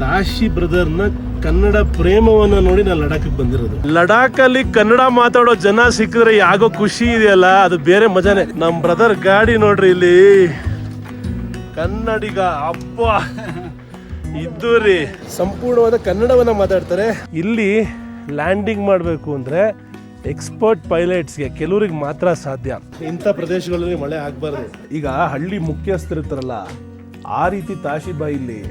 ತಾಶಿ ಬ್ರದರ್ನ ಕನ್ನಡ ಪ್ರೇಮವನ್ನ ನೋಡಿ ನಾನು ಲಡಾಖ್ ಬಂದಿರೋದು. ಲಡಾಖಲ್ಲಿ ಕನ್ನಡ ಮಾತಾಡೋ ಜನ ಸಿಕ್ಕಿದ್ರೆ ಯಾಗೋ ಖುಷಿ ಇದೆಯಲ್ಲ, ಅದು ಬೇರೆ ಮಜಾನೆ. ನಮ್ ಬ್ರದರ್ ಗಾಡಿ ನೋಡ್ರಿ, ಇಲ್ಲಿ ಕನ್ನಡಿಗ ಅಪ್ಪ ಇದ್ದು ರೀ, ಸಂಪೂರ್ಣವಾದ ಕನ್ನಡವನ್ನ ಮಾತಾಡ್ತಾರೆ. ಇಲ್ಲಿ ಲ್ಯಾಂಡಿಂಗ್ ಮಾಡಬೇಕು ಅಂದ್ರೆ ಎಕ್ಸ್ಪರ್ಟ್ ಪೈಲಟ್ಸ್ಗೆ ಕೆಲವರಿಗೆ ಮಾತ್ರ ಸಾಧ್ಯ. ಇಂಥ ಪ್ರದೇಶಗಳಲ್ಲಿ ಮಳೆ ಆಗ್ಬಾರ್ದು. ಈಗ ಹಳ್ಳಿ ಮುಖ್ಯಸ್ಥರಿರ್ತಾರಲ್ಲ, ಆ ರೀತಿ ತಾಶಿಬಾಯಿಲಿ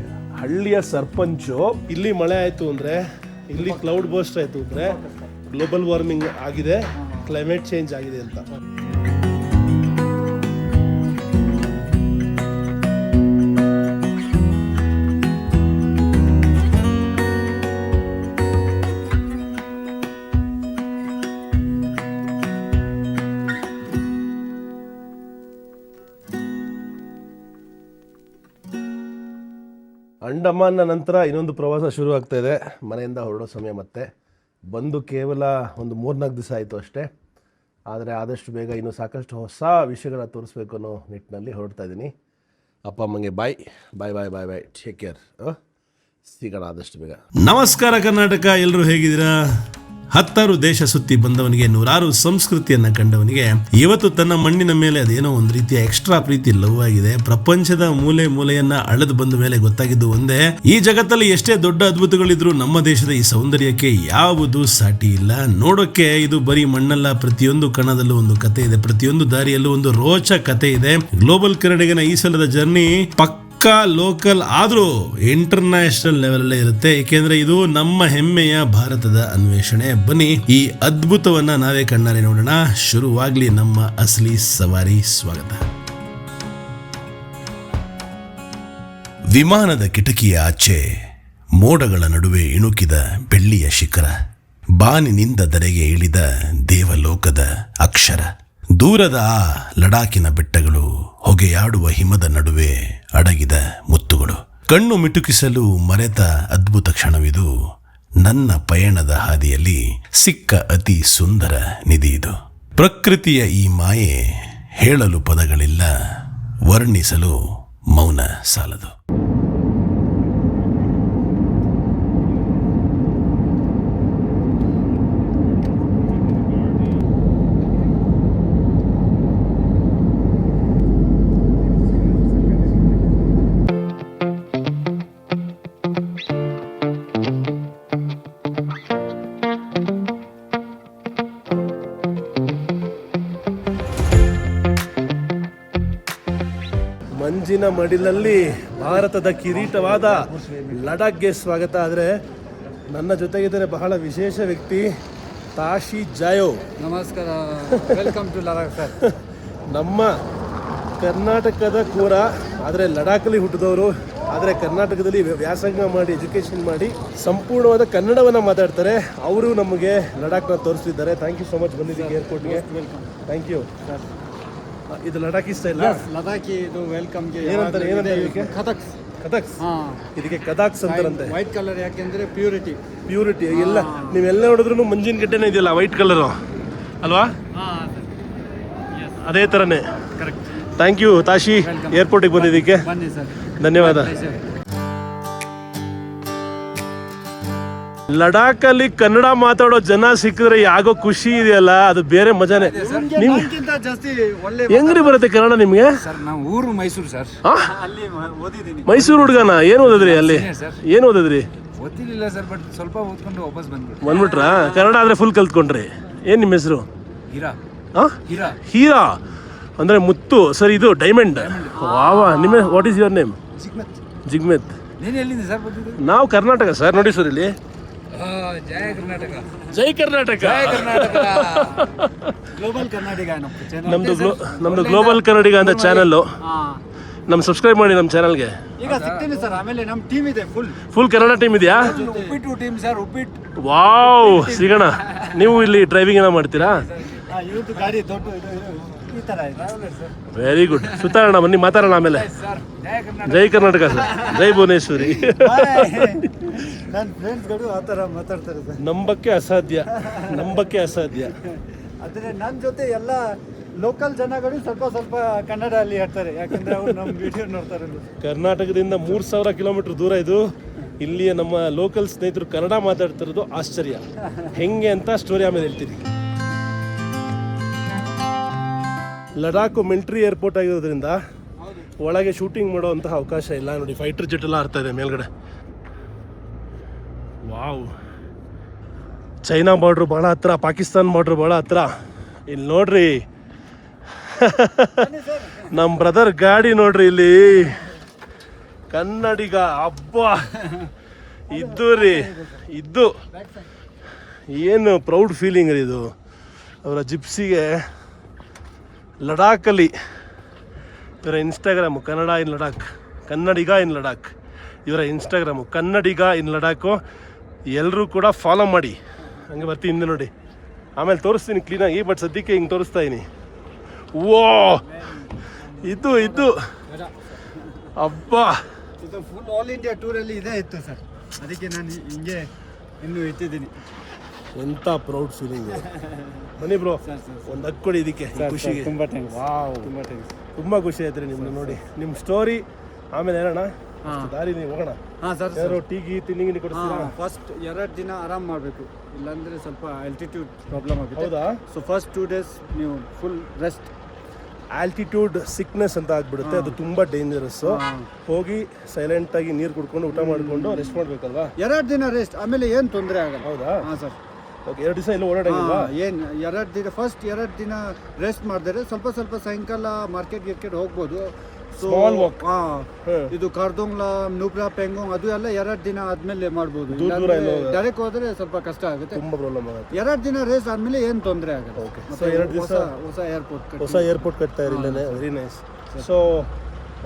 ಹಳ್ಳಿಯ ಸರ್ಪಂಚು ಇಲ್ಲಿ ಮಳೆ ಆಯ್ತು ಅಂದ್ರೆ, ಇಲ್ಲಿ ಕ್ಲೌಡ್ ಬರ್ಸ್ಟ್ ಆಯ್ತು ಅಂದ್ರೆ ಗ್ಲೋಬಲ್ ವಾರ್ಮಿಂಗ್ ಆಗಿದೆ, ಕ್ಲೈಮೇಟ್ ಚೇಂಜ್ ಆಗಿದೆ ಅಂತ. ಅಂಡಮಾನ್ನ ನಂತರ ಇನ್ನೊಂದು ಪ್ರವಾಸ ಶುರು ಆಗ್ತಾ ಇದೆ. ಮನೆಯಿಂದ ಹೊರಡೋ ಸಮಯ ಮತ್ತೆ ಬಂದು ಕೇವಲ ಒಂದು 3-4 ದಿವಸ ಆಯಿತು ಅಷ್ಟೇ. ಆದರೆ ಆದಷ್ಟು ಬೇಗ ಇನ್ನೂ ಸಾಕಷ್ಟು ಹೊಸ ವಿಷಯಗಳನ್ನ ತೋರಿಸ್ಬೇಕು ಅನ್ನೋ ನಿಟ್ಟಿನಲ್ಲಿ ಹೊರಡ್ತಾ ಇದ್ದೀನಿ. ಅಪ್ಪ ಅಮ್ಮಂಗೆ ಬಾಯ್ ಬಾಯ್ ಬಾಯ್ ಬಾಯ್ ಬಾಯ್, ಟೇಕ್ ಕೇರ್. ಸಿಗೋಣ ಆದಷ್ಟು ಬೇಗ. ನಮಸ್ಕಾರ ಕರ್ನಾಟಕ, ಎಲ್ಲರೂ ಹೇಗಿದ್ದೀರಾ? 10 ದೇಶ ಸುತ್ತಿ ಬಂದವನಿಗೆ, 100 ಸಂಸ್ಕೃತಿಯನ್ನ ಕಂಡವನಿಗೆ ಇವತ್ತು ತನ್ನ ಮಣ್ಣಿನ ಮೇಲೆ ಅದೇನೋ ಒಂದು ರೀತಿಯ ಎಕ್ಸ್ಟ್ರಾ ಪ್ರೀತಿ ಲವ್ ಆಗಿದೆ. ಪ್ರಪಂಚದ ಮೂಲೆ ಮೂಲೆಯನ್ನ ಅಳೆದು ಬಂದ ಮೇಲೆ ಗೊತ್ತಾಗಿದ್ದು ಒಂದೇ, ಈ ಜಗತ್ತಲ್ಲಿ ಎಷ್ಟೇ ದೊಡ್ಡ ಅದ್ಭುತಗಳಿದ್ರು ನಮ್ಮ ದೇಶದ ಈ ಸೌಂದರ್ಯಕ್ಕೆ ಯಾವುದು ಸಾಟಿ ಇಲ್ಲ. ನೋಡೋಕೆ ಇದು ಬರೀ ಮಣ್ಣಲ್ಲ, ಪ್ರತಿಯೊಂದು ಕಣದಲ್ಲೂ ಒಂದು ಕತೆ ಇದೆ, ಪ್ರತಿಯೊಂದು ದಾರಿಯಲ್ಲೂ ಒಂದು ರೋಚಕ ಕತೆ ಇದೆ. ಗ್ಲೋಬಲ್ ಕನ್ನಡಿಗನ ಈ ಸಲದ ಜರ್ನಿ ಲೋಕಲ್ ಆದ್ರೂ ಇಂಟರ್ನ್ಯಾಷನಲ್ ಲೆವೆಲ್ ಅಲ್ಲೇ ಇರುತ್ತೆ, ಏಕೆಂದ್ರೆ ಇದು ನಮ್ಮ ಹೆಮ್ಮೆಯ ಭಾರತದ ಅನ್ವೇಷಣೆ. ಬನ್ನಿ ಈ ಅದ್ಭುತವನ್ನ ನಾವೇ ಕಣ್ಣಾರೆ ನೋಡೋಣ. ಶುರುವಾಗ್ಲಿ ನಮ್ಮ ಅಸಲಿ ಸವಾರಿ. ಸ್ವಾಗತ. ವಿಮಾನದ ಕಿಟಕಿಯ ಆಚೆ ಮೋಡಗಳ ನಡುವೆ ಇಣುಕಿದ ಬೆಳ್ಳಿಯ ಶಿಖರ, ಬಾನಿನಿಂದ ಧರೆಗೆ ಇಳಿದ ದೇವಲೋಕದ ಅಕ್ಷರ. ದೂರದ ಆ ಲಡಾಖಿನ ಬೆಟ್ಟಗಳು, ಹೊಗೆಯಾಡುವ ಹಿಮದ ನಡುವೆ ಅಡಗಿದ ಮುತ್ತುಗಳು. ಕಣ್ಣು ಮಿಟುಕಿಸಲು ಮರೆತ ಅದ್ಭುತ ಕ್ಷಣವಿದು. ನನ್ನ ಪಯಣದ ಹಾದಿಯಲ್ಲಿ ಸಿಕ್ಕ ಅತಿ ಸುಂದರ ನಿಧಿ ಇದು. ಪ್ರಕೃತಿಯ ಈ ಮಾಯೆ ಹೇಳಲು ಪದಗಳಿಲ್ಲ, ವರ್ಣಿಸಲು ಮೌನ ಸಾಲದು. ಮಂಜಿನ ಮಡಿಲಲ್ಲಿ ಭಾರತದ ಕಿರೀಟವಾದ ಲಡಾಖ್ಗೆ ಸ್ವಾಗತ. ಆದರೆ ನನ್ನ ಜೊತೆಗಿದ್ದಾರೆ ಬಹಳ ವಿಶೇಷ ವ್ಯಕ್ತಿ, ತಾಶಿ ಜಾಯೋ. ನಮಸ್ಕಾರ, ವೆಲ್ಕಮ್ ಟು ಲಡಾಖ್ ಸರ್. ನಮ್ಮ ಕರ್ನಾಟಕದ ಕೂರ, ಆದರೆ ಲಡಾಖಲ್ಲಿ ಹುಟ್ಟಿದವರು, ಆದರೆ ಕರ್ನಾಟಕದಲ್ಲಿ ವ್ಯಾಸಂಗ ಮಾಡಿ ಎಜುಕೇಷನ್ ಮಾಡಿ ಸಂಪೂರ್ಣವಾದ ಕನ್ನಡವನ್ನು ಮಾತಾಡ್ತಾರೆ. ಅವರು ನಮಗೆ ಲಡಾಖ್ನ ತೋರಿಸ್ತಿದ್ದಾರೆ. ಥ್ಯಾಂಕ್ ಯು ಸೊ ಮಚ್ ಬಂದಿದ್ದೀವಿ ಏರ್ಪೋರ್ಟ್ಗೆ. ವೆಲ್ಕಮ್. Thank you. ಇದು ಲಡಾಖಿ ಸ್ಟೈಲ್. ಲಡಾಖಿ ಇದು ವೆಲ್ಕಮ್ಗೆ ಏನಂತಾರೆ ಇದಕ್ಕೆ? ಕಥಕ್ಸ್. ಕಥಕ್ಸ್. ಇದಕ್ಕೆ ಕಥಾಕ್ಸ್ ಅಂತಾರಂತೆ. ವೈಟ್ ಕಲರ್ ಯಾಕೆಂದ್ರೆ ಪ್ಯೂರಿಟಿ. ಎಲ್ಲ ನೀವೆಲ್ಲ ನೋಡಿದ್ರು ಮಂಜಿನ ಗಡ್ಡೆನೇ ಇದೆಯಲ್ಲ, ವೈಟ್ ಕಲರು ಅಲ್ವಾ? ಅದೇ ಥರನೇ. ಕರೆಕ್ಟ್. ಥ್ಯಾಂಕ್ ಯು ತಾಶಿ, ಏರ್ಪೋರ್ಟಿಗೆ ಬಂದಿದ್ದಕ್ಕೆ ಬನ್ನಿ ಸರ್. ಧನ್ಯವಾದ. ಲಡಾಖಲ್ಲಿ ಕನ್ನಡ ಮಾತಾಡೋ ಜನ ಸಿಕ್ಕಿದ್ರೆ ಯಾಗೋ ಖುಷಿ ಇದೆಯಲ್ಲ, ಅದು ಬೇರೆ ಮಜಾನೆ. ಹೆಂಗ್ರಿ ಬರುತ್ತೆ ಕನ್ನಡ ನಿಮ್ಗೆ? ಸರ್ ನಾವು ಊರು ಮೈಸೂರು ಸರ್. ಅಲ್ಲಿ ಓದಿದ್ದೀನಿ. ಮೈಸೂರು ಹುಡುಗನ? ಏನು ಓದಿದ್ರಿ ಅಲ್ಲಿ? ಏನು ಓದಿದ್ರಿ? ಓದಿಲ್ಲ ಸರ್, ಬಟ್ ಸ್ವಲ್ಪ ಓದ್ಕೊಂಡು ವಾಪಸ್ ಬಂದ್ಬಿಟ್ರಾ? ಕನ್ನಡ ಆದ್ರೆ ಫುಲ್ ಕಲ್ತ್ಕೊಂಡ್ರಿ. ಏನ್ ನಿಮ್ಮ ಹೆಸರು? ಹೀರಾ. ಹೀರಾ. ಹೀರಾ ಅಂದ್ರೆ ಮುತ್ತು ಸರ್, ಇದು ಡೈಮಂಡ್. ವಾವಾ. ನಿಮ್ಮ ವಾಟ್ ಈಸ್ ಯುವರ್ ನೇಮ್? ಜಿಗ್ಮೆತ್. ನೀನು ಎಲ್ಲಿಂದ ಸರ್ ಬಂದಿದ್ದು? ನಾವು ಕರ್ನಾಟಕ ಸರ್. ನೋಡಿ ಸರ್ ಇಲ್ಲಿ ಜಯ ಕರ್ನಾಟಕ. ಜೈ ಕರ್ನಾಟಕ. ಗ್ಲೋಬಲ್ ಕರ್ನಾಟಕ ನಮ್ದು ಗ್ಲೋಬಲ್ ಕನ್ನಡಿಗ ಅಂತ ಚಾನಲ್. ಸಬ್ಸ್ಕ್ರೈಬ್ ಮಾಡಿ ನಮ್ಮ ಚಾನಲ್ಗೆ. ಈಗ ಸಿಗ್ತೀನಿ ಸರ್. ಆಮೇಲೆ ನಮ್ಮ ಟೀಮ್ ಇದೆ, ಫುಲ್ ಕನ್ನಡ ಟೀಮ್ ಇದೆಯಾ? ಉಪ್ಪಿಟ್ಟು ಟೀಮ್ ಸರ್, ಉಪ್ಪಿಟ್ಟು. ವಾವ್, ಸಿಗೋಣ. ನೀವು ಇಲ್ಲಿ ಡ್ರೈವಿಂಗ್ ಏನೋ ಮಾಡ್ತೀರಾ? ಇವತ್ತು ಗಾಡಿ ದೊಡ್ಡ ಈ ತರ ಇದೆ. Very good. ಸುತ್ತಾಡೋಣ ಬನ್ನಿ, ಮಾತಾಡೋಣ ಆಮೇಲೆ. ಜೈ ಕರ್ನಾಟಕ ಸರ್. ಜೈ ಭುವನೇಶ್ವರಿ. ನನ್ನ ಫ್ರೆಂಡ್ಸ್ಗಳು ಆ ಥರ ಮಾತಾಡ್ತಾರೆ ಸರ್. ನಂಬಕ್ಕೆ ಅಸಾಧ್ಯ. ಆದರೆ ನನ್ನ ಜೊತೆ ಎಲ್ಲ ಲೋಕಲ್ ಜನಗಳು ಸ್ವಲ್ಪ ಕನ್ನಡ ಅಲ್ಲಿ ಹೇಳ್ತಾರೆ, ಯಾಕಂದ್ರೆ ಅವ್ರು ನಮ್ಮ ವಿಡಿಯೋ ನೋಡ್ತಾರೆ. ಕರ್ನಾಟಕದಿಂದ 3000 ಕಿಲೋಮೀಟರ್ ದೂರ ಇದು. ಇಲ್ಲಿಯ ನಮ್ಮ ಲೋಕಲ್ ಸ್ನೇಹಿತರು ಕನ್ನಡ ಮಾತಾಡ್ತಿರೋದು ಆಶ್ಚರ್ಯ. ಹೆಂಗೆ ಅಂತ ಸ್ಟೋರಿ ಆಮೇಲೆ ಹೇಳ್ತೀನಿ. ಲಡಾಖ್ ಮಿಲಿಟ್ರಿ ಏರ್ಪೋರ್ಟ್ ಆಗಿರೋದ್ರಿಂದ ಒಳಗೆ ಶೂಟಿಂಗ್ ಮಾಡುವಂತಹ ಅವಕಾಶ ಇಲ್ಲ. ನೋಡಿ ಫೈಟರ್ ಜೆಟ್ ಎಲ್ಲ ಆಡ್ತಾ ಇದೆ ಮೇಲ್ಗಡೆ. ವಾವ್, ಚೈನಾ ಬಾರ್ಡ್ರು ಭಾಳ ಹತ್ರ, ಪಾಕಿಸ್ತಾನ್ ಬಾರ್ಡ್ರು ಭಾಳ ಹತ್ರ. ಇಲ್ಲಿ ನೋಡ್ರಿ ನಮ್ಮ ಬ್ರದರ್ ಗಾಡಿ ನೋಡ್ರಿ, ಇಲ್ಲಿ ಕನ್ನಡಿಗ ಹಬ್ಬ ಇದ್ದು ರೀ, ಇದ್ದು ಏನು ಪ್ರೌಡ್ ಫೀಲಿಂಗ್ ರೀ ಇದು. ಅವರ ಜಿಪ್ಸಿಗೆ ಲಡಾಖಲ್ಲಿ ಇವರ ಇನ್ಸ್ಟಾಗ್ರಾಮು ಕನ್ನಡ ಇನ್ ಲಡಾಖ್, ಕನ್ನಡಿಗ ಇನ್ ಲಡಾಖ್ ಇವರ ಇನ್ಸ್ಟಾಗ್ರಾಮು ಕನ್ನಡಿಗ ಇನ್ ಲಡಾಖು. ಎಲ್ಲರೂ ಕೂಡ ಫಾಲೋ ಮಾಡಿ. ಹಂಗೆ ಬರ್ತೀನಿ ಹಿಂದೆ ನೋಡಿ, ಆಮೇಲೆ ತೋರಿಸ್ತೀನಿ ಕ್ಲೀನಾಗಿ. ಬಟ್ ಸದ್ಯಕ್ಕೆ ಹಿಂಗೆ ತೋರಿಸ್ತಾ ಇದೀನಿ. ಓ ಇದು ಹಬ್ಬ. ಇದು ಫುಲ್ ಆಲ್ ಇಂಡಿಯಾ ಟೂರಲ್ಲಿ ಇದೇ ಇತ್ತು ಸರ್, ಅದಕ್ಕೆ ನಾನು ಹಿಂಗೆ ಇನ್ನೂ ಇಟ್ಟಿದ್ದೀನಿ. ಎಂಥ ಪ್ರೌಡ್ ಫೀಲಿಂಗ್. ಬನ್ನಿ ಬ್ರೋ, ಒಂದು ಹಕ್ ಕೊಡಿ ಇದಕ್ಕೆ ಖುಷಿಗೆ. ತುಂಬ ಥ್ಯಾಂಕ್ಸ್. ವಾವ್, ತುಂಬ ಥ್ಯಾಂಕ್ಸ್. ತುಂಬ ಖುಷಿ ಆಯ್ತು ರೀ ನಿಮ್ಮನ್ನ ನೋಡಿ, ನಿಮ್ಮ ಸ್ಟೋರಿ. ಆಮೇಲೆ ಹೇಳೋಣ ದಾರಿ ನೀವು ಹೋಗೋಣ. ಹಾಂ ಸರ್. ಯಾರು ಟೀ ತಿಂಡಿ ಕೊಡ್ತೀರಾ? ಫಸ್ಟ್ 2 ದಿನ ಆರಾಮ್ ಮಾಡಬೇಕು, ಇಲ್ಲಾಂದರೆ ಸ್ವಲ್ಪ ಆಲ್ಟಿಟ್ಯೂಡ್ ಪ್ರಾಬ್ಲಮ್ ಆಗುತ್ತೆ. ಹೌದಾ? ಸೊ ಫಸ್ಟ್ 2 days ನೀವು ಫುಲ್ ರೆಸ್ಟ್. ಆಲ್ಟಿಟ್ಯೂಡ್ ಸಿಕ್ನೆಸ್ ಅಂತ ಆಗ್ಬಿಡುತ್ತೆ, ಅದು ತುಂಬ ಡೇಂಜರಸ್ಸು. ಹೋಗಿ ಸೈಲೆಂಟಾಗಿ ನೀರು ಕುಡ್ಕೊಂಡು ಊಟ ಮಾಡಿಕೊಂಡು ರೆಸ್ಟ್ ಮಾಡಬೇಕಲ್ವಾ? 2 ದಿನ ರೆಸ್ಟ್, ಆಮೇಲೆ ಏನು ತೊಂದರೆ ಆಗಲ್ಲ. ಹೌದಾ? ಹಾಂ ಸರ್. ಓಕೆ, 2 ದಿವಸ ಎಲ್ಲ ಓಡಾಡಂಗಿಲ್ವಾ? ಏನು 2 ದಿನ, ಫಸ್ಟ್ 2 ದಿನ ರೆಸ್ಟ್ ಮಾಡಿದ್ರೆ ಸ್ವಲ್ಪ ಸಾಯಂಕಾಲ ಮಾರ್ಕೆಟ್ ಹೋಗ್ಬೋದು. Small walk. ಇದು ಕಾರ್ದೋಂಗ್ಲಾ, ನೂಬ್ರಾ, ಪೆಂಗೋಂಗ್ ಅದು ಎಲ್ಲ 2 ದಿನ ಆದ್ಮೇಲೆ ಮಾಡ್ಬೋದು. ಡೈರೆಕ್ಟ್ ಹೋದ್ರೆ ಸ್ವಲ್ಪ ಕಷ್ಟ ಆಗುತ್ತೆ, ತುಂಬ ಪ್ರಾಬ್ಲಮ್ ಆಗುತ್ತೆ. 2 ದಿನ ರೇಸ್ ಆದ್ಮೇಲೆ ಏನು ತೊಂದರೆ ಆಗಲ್ಲ. ಓಕೆ, ಸೊ 2 ದಿವಸ ಹೊಸ ಏರ್ಪೋರ್ಟ್ ಕಟ್ತಾ ಇರಲಿಲ್ಲ. Very nice. ಸೊ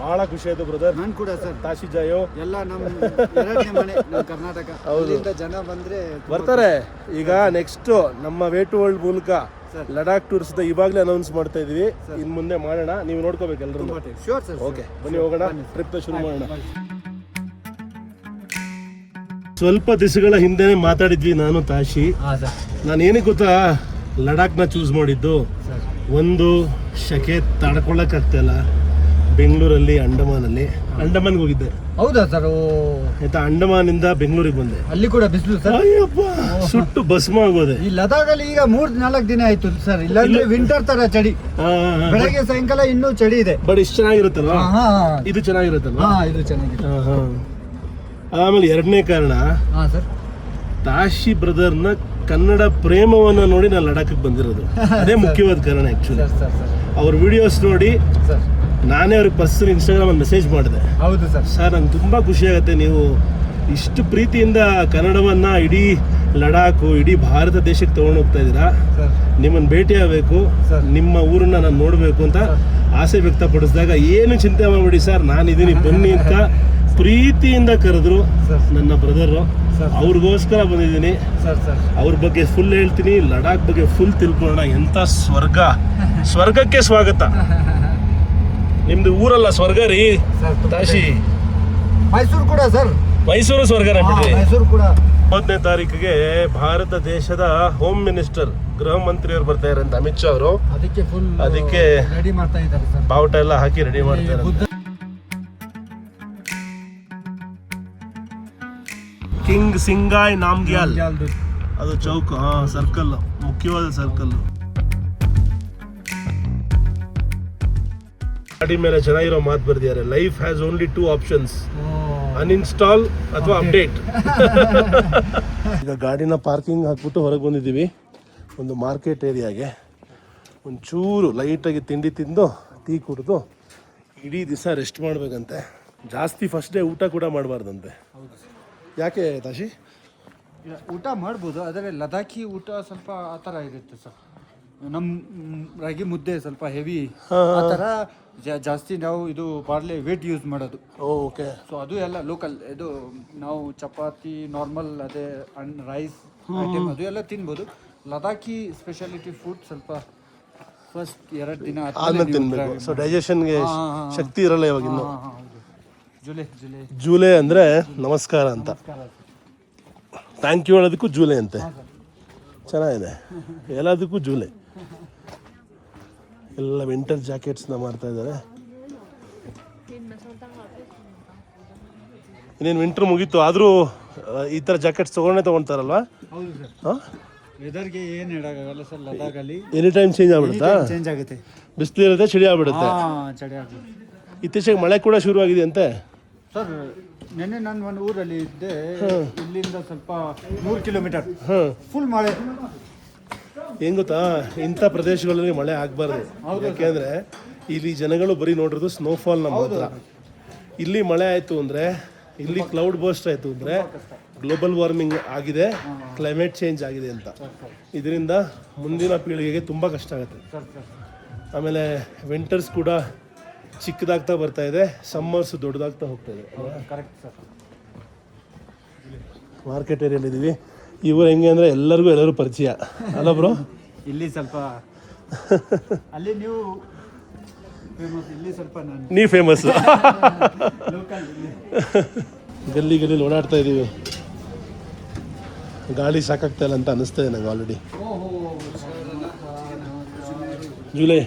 ಭಾಳ ಖುಷಿ ಆಯ್ತು ಬ್ರದರ್. ನಾನು ಕೂಡ ಸರ್. ತಾಶಿ ಜಾಯೋ ಎಲ್ಲ ನಮ್ಮ 2ನೇ ಮನೆ, ನಮ್ಮ ಕರ್ನಾಟಕ. ಅಲ್ಲಿಂದ ಜನ ಬಂದ್ರೆ ಬರ್ತಾರೆ. ಈಗ ನೆಕ್ಸ್ಟ್ ನಮ್ಮ ವೇ ಟು ವರ್ಲ್ಡ್ ಮೂಲಕ ಲಡಾಖ್ ಟೂರ್ಸ್ ಇವಾಗಲೇ ಅನೌನ್ಸ್ ಮಾಡ್ತಾ ಇದೀವಿ. ಇನ್ನು ಮುಂದೆ ಮಾಡೋಣ, ನೀವು ನೋಡ್ಕೋಬೇಕು ಎಲ್ಲರೂ. Sure sir. ಓಕೆ, ಬನ್ನಿ ಹೋಗೋಣ, ಟ್ರಿಪ್ ಶುರು ಮಾಡೋಣ. ಸ್ವಲ್ಪ ದಿವಸಗಳ ಹಿಂದೆ ಮಾತಾಡಿದ್ವಿ ನಾನು ತಾಶಿ. ನಾನು ಏನಕ್ಕೆ ಗೊತ್ತಾ ಲಡಾಖ್ನ ಚೂಸ್ ಮಾಡಿದ್ದು? ಒಂದು ಶಕೆ ತಡ್ಕೊಳ್ಳೋಕ್ಕಾಗ್ತಾಯಿಲ್ಲ. ಬೆಂಗಳೂರಲ್ಲಿ ಅಂಡಮಾನ್ಗೆ ಹೋಗಿದ್ದೆ. ಹೌದಾ ಸರ್? ಆಯ್ತಾ, ಅಂಡಮಾನಿಂದ ಬೆಂಗಳೂರಿಗೆ ಬಂದೆ. ಅಲ್ಲಿ ಕೂಡ ಬಿಸಿಲು ಸರ್. ಅಯ್ಯಪ್ಪ, ಸುಟ್ಟು ಭಸ್ಮ ಆಗೋದೆ. ಈ ಲದಾಖಲ್ಲಿ ಈಗ 3-4 ದಿನ ಆಯ್ತು ಸರ್. ಇಲ್ಲಾಂದ್ರೆ ವಿಂಟರ್ ತರ ಚಳಿ, ಬೆಳಗ್ಗೆ ಸಾಯಂಕಾಲ ಇನ್ನೂ ಚಳಿ ಇದೆ. ಬಟ್ ಇಷ್ಟು ಚೆನ್ನಾಗಿರುತ್ತಲ್ವಾ? ಇದು ಚೆನ್ನಾಗಿರುತ್ತಲ್ವಾ? ಇದು ಚೆನ್ನಾಗಿದೆ. ಆಮೇಲೆ 2ನೇ ಕಾರಣ, ಸರ್, ತಾಶಿ ಬ್ರದರ್ನ ಕನ್ನಡ ಪ್ರೇಮವನ್ನ ನೋಡಿ ನಾನು ಲಡಾಖಿಗೆ ಬಂದಿರೋದು. ಅದೇ ಮುಖ್ಯವಾದ ಕಾರಣ ಆಕ್ಚುಲಿ. ಅವ್ರ ವಿಡಿಯೋಸ್ ನೋಡಿ ನಾನೇ ಅವ್ರಿಗೆ ಪರ್ಸನಲ್ ಇನ್ಸ್ಟಾಗ್ರಾಮಲ್ಲಿ ಮೆಸೇಜ್ ಮಾಡಿದೆ. ಹೌದು ಸರ್, ನಂಗೆ ತುಂಬ ಖುಷಿ ಆಗುತ್ತೆ, ನೀವು ಇಷ್ಟು ಪ್ರೀತಿಯಿಂದ ಕನ್ನಡವನ್ನು ಇಡೀ ಲಡಾಖು, ಇಡೀ ಭಾರತ ದೇಶಕ್ಕೆ ತೊಗೊಂಡು ಹೋಗ್ತಾ ಇದ್ದೀರಾ. ನಿಮ್ಮನ್ನು ಭೇಟಿ ಆಗಬೇಕು, ನಿಮ್ಮ ಊರನ್ನ ನಾನು ನೋಡಬೇಕು ಅಂತ ಆಸೆ ವ್ಯಕ್ತಪಡಿಸಿದಾಗ, ಏನು ಚಿಂತೆ ಮಾಡಬೇಡಿ ಸರ್, ನಾನಿದ್ದೀನಿ ಬನ್ನಿ ಅಂತ ಪ್ರೀತಿಯಿಂದ ಕರೆದ್ರು ನನ್ನ ಬ್ರದರು. ಅವ್ರಿಗೋಸ್ಕರ ಬಂದಿದ್ದೀನಿ. ಅವ್ರ ಬಗ್ಗೆ ಫುಲ್ ಹೇಳ್ತೀನಿ, ಲಡಾಖ್ ಬಗ್ಗೆ ಫುಲ್ ತಿಳ್ಕೊಳ್ಳೋಣ. ಎಂಥ ಸ್ವರ್ಗಕ್ಕೆ ಸ್ವಾಗತ. ನಿಮ್ದು ಊರಲ್ಲ ಸ್ವರ್ಗ ರೀ ತಾಶಿ. ಮೈಸೂರು ಕೂಡ ಸರ್. ಮೈಸೂರು ಸ್ವರ್ಗನೇ ಬಿಡ್ರಿ. ಮೈಸೂರು ಕೂಡ 30ನೇ ತಾರೀಕಿಗೆ ಭಾರತ ದೇಶದ ಹೋಮ್ ಮಿನಿಸ್ಟರ್, ಗೃಹ ಮಂತ್ರಿಯವರು ಬರ್ತಾ ಇದ್ದಾರೆ ಅಂತ, ಅಮಿತ್ ಶಾ ಅವರು. ಅದಕ್ಕೆ ರೆಡಿ ಮಾಡ್ತಾ ಇದ್ದಾರೆ ಸರ್. ಬಾವುಟ ಎಲ್ಲ ಹಾಕಿ ರೆಡಿ ಮಾಡ್ತಾರೆ. ಕಿಂಗ್ ಸಿಂಗಾಯ್ ನಾಮ್ಗ್ಯಾಲ್, ಅದು ಚೌಕ್, ಸರ್ಕಲ್, ಮುಖ್ಯವಾದ ಸರ್ಕಲ್. ಗಾಡಿ ಮೇಲೆ ಚೆನ್ನಾಗಿರೋ ಮಾತು ಬರ್ದಿದ್ದಾರೆ, life has only 2 options, uninstall ಅಥವಾ ಅಪ್ಡೇಟ್. ಈಗ ಗಾಡಿನ ಪಾರ್ಕಿಂಗ್ ಹಾಕ್ಬಿಟ್ಟು ಹೊರಗೆ ಬಂದಿದ್ದೀವಿ ಒಂದು ಮಾರ್ಕೆಟ್ ಏರಿಯಾಗೆ. ಒಂಚೂರು ಲೈಟಾಗಿ ತಿಂಡಿ ತಿಂದು ಟೀ ಕುಡಿದು ಇಡೀ ದಿವಸ ರೆಸ್ಟ್ ಮಾಡಬೇಕಂತೆ. ಜಾಸ್ತಿ ಫಸ್ಟ್ ಡೇ ಊಟ ಕೂಡ ಮಾಡಬಾರ್ದಂತೆ. ಯಾಕೆ ತಾಶಿ? ಊಟ ಮಾಡ್ಬೋದು, ಆದರೆ ಲದಾಖಿ ಊಟ ಸ್ವಲ್ಪ ಆ ಥರ ಇರುತ್ತೆ ಸರ್. ನಮ್ಮ ರಾಗಿ ಮುದ್ದೆ ಸ್ವಲ್ಪ ಹೆವಿ ಆ ಥರ ಜಾಸ್ತಿ ನಾವು ಇದು ಬಾರ್ಲೆ ವೇಟ್ ಯೂಸ್ ಮಾಡೋದು. ಓಕೆ. ಸೊ ಅದು ಎಲ್ಲ ಲೋಕಲ್. ಇದು ನಾವು ಚಪಾತಿ ನಾರ್ಮಲ್ ಅದೇ ರೈಸ್ ಐಟಮ್ ಅದು ಎಲ್ಲ ತಿನ್ಬೋದು. ಲದಾಖಿ ಸ್ಪೆಷಾಲಿಟಿ ಫುಡ್ ಸ್ವಲ್ಪ ಫಸ್ಟ್ 2 ದಿನ ಆದ್ಮೇಲೆ ತಿನ್ಬೇಕು. ಸೊ ಡೈಜೆಷನ್ಗೆ ಶಕ್ತಿ ಇರಲ್ಲ ಇವಾಗ ಇನ್ನು. ಜೂಲೆ ಅಂದರೆ ನಮಸ್ಕಾರ ಅಂತ, ಥ್ಯಾಂಕ್ ಯು ಹೇಳೋದಕ್ಕೂ ಜೂಲೆ ಅಂತೆ. ಚೆನ್ನಾಗಿದೆ, ಎಲ್ಲದಕ್ಕೂ ಜೂಲೆ. ಎಲ್ಲ ವಿಂಟರ್ ಜಾಕೆಟ್ಸ್ನ ಮಾಡ್ತಾ ಇದ್ದಾರೆ. ಇನ್ನೇನು ವಿಂಟ್ರ್ ಮುಗೀತು, ಆದರೂ ಈ ಥರ ಜಾಕೆಟ್ಸ್ ತೊಗೊಳ್ತಾರಲ್ವಾ? ಹೌದು ಸರ್. ಹಾಂ, ವೆದರ್ಗೆ ಏನು ಹೇಳೋಕ್ಕಾಗಲ್ಲ ಸರ್. ಲದಾಖಲ್ಲಿ ಎನಿ ಟೈಮ್ ಚೇಂಜ್ ಆಗ್ಬಿಡುತ್ತಾ? ಚೇಂಜ್ ಆಗುತ್ತೆ. ಬಿಸಿಲು ಇರುತ್ತೆ, ಚಳಿ ಆಗ್ಬಿಡುತ್ತೆ. ಚಳಿ ಆಗುತ್ತೆ. ಇತ್ತೀಚೆಗೆ ಮಳೆ ಕೂಡ ಶುರುವಾಗಿದೆ ಅಂತೆ ಸರ್. ನೆನ್ನೆ ನಾನು ಒಂದು ಊರಲ್ಲಿ ಇದ್ದೆ, ಇಲ್ಲಿಂದ ಸ್ವಲ್ಪ 100 ಕಿಲೋಮೀಟರ್ ಫುಲ್ ಮಳೆ. ಏನು ಗೊತ್ತಾ, ಇಂಥ ಪ್ರದೇಶಗಳಲ್ಲಿ ಮಳೆ ಆಗಬಾರ್ದು. ಯಾಕೆಂದರೆ ಇಲ್ಲಿ ಜನಗಳು ಬರೀ ನೋಡಿರೋದು ಸ್ನೋಫಾಲ್ ನಮ್ಮ ಹತ್ರ. ಇಲ್ಲಿ ಮಳೆ ಆಯಿತು ಅಂದರೆ, ಇಲ್ಲಿ ಕ್ಲೌಡ್ ಬರ್ಸ್ಟ್ ಆಯಿತು ಅಂದರೆ ಗ್ಲೋಬಲ್ ವಾರ್ಮಿಂಗ್ ಆಗಿದೆ, ಕ್ಲೈಮೇಟ್ ಚೇಂಜ್ ಆಗಿದೆ ಅಂತ. ಇದರಿಂದ ಮುಂದಿನ ಪೀಳಿಗೆಗೆ ತುಂಬ ಕಷ್ಟ ಆಗುತ್ತೆ. ಆಮೇಲೆ ವಿಂಟರ್ಸ್ ಕೂಡ ಚಿಕ್ಕದಾಗ್ತಾ ಬರ್ತಾ ಇದೆ, ಸಮ್ಮರ್ಸ್ ದೊಡ್ಡದಾಗ್ತಾ ಹೋಗ್ತಾ ಇದೆ. Correct sir. ಮಾರ್ಕೆಟ್ ಏರಿಯಲ್ಲಿದ್ದೀವಿ. ಇವರು ಹೆಂಗೆ ಅಂದರೆ ಎಲ್ಲರೂ ಪರಿಚಯ ಅಲ್ಲ ಬ್ರೋ? ಇಲ್ಲಿ ಸ್ವಲ್ಪ ಅಲ್ಲಿ ನೀವು ಫೇಮಸ್, ಇಲ್ಲಿ ಸ್ವಲ್ಪ ನಾನು ನೀ ಫೇಮಸ್. ಲೋಕಲ್. ಗಲ್ಲಿ ಓಡಾಡ್ತಾ ಇದ್ದೀವಿ. ಗಾಳಿ ಸಾಕಾಗ್ತಾ ಇಲ್ಲ ಅಂತ ಅನಿಸ್ತಾ ಇದೆ ನಂಗೆ ಆಲ್ರೆಡಿ. ಜುಲೈ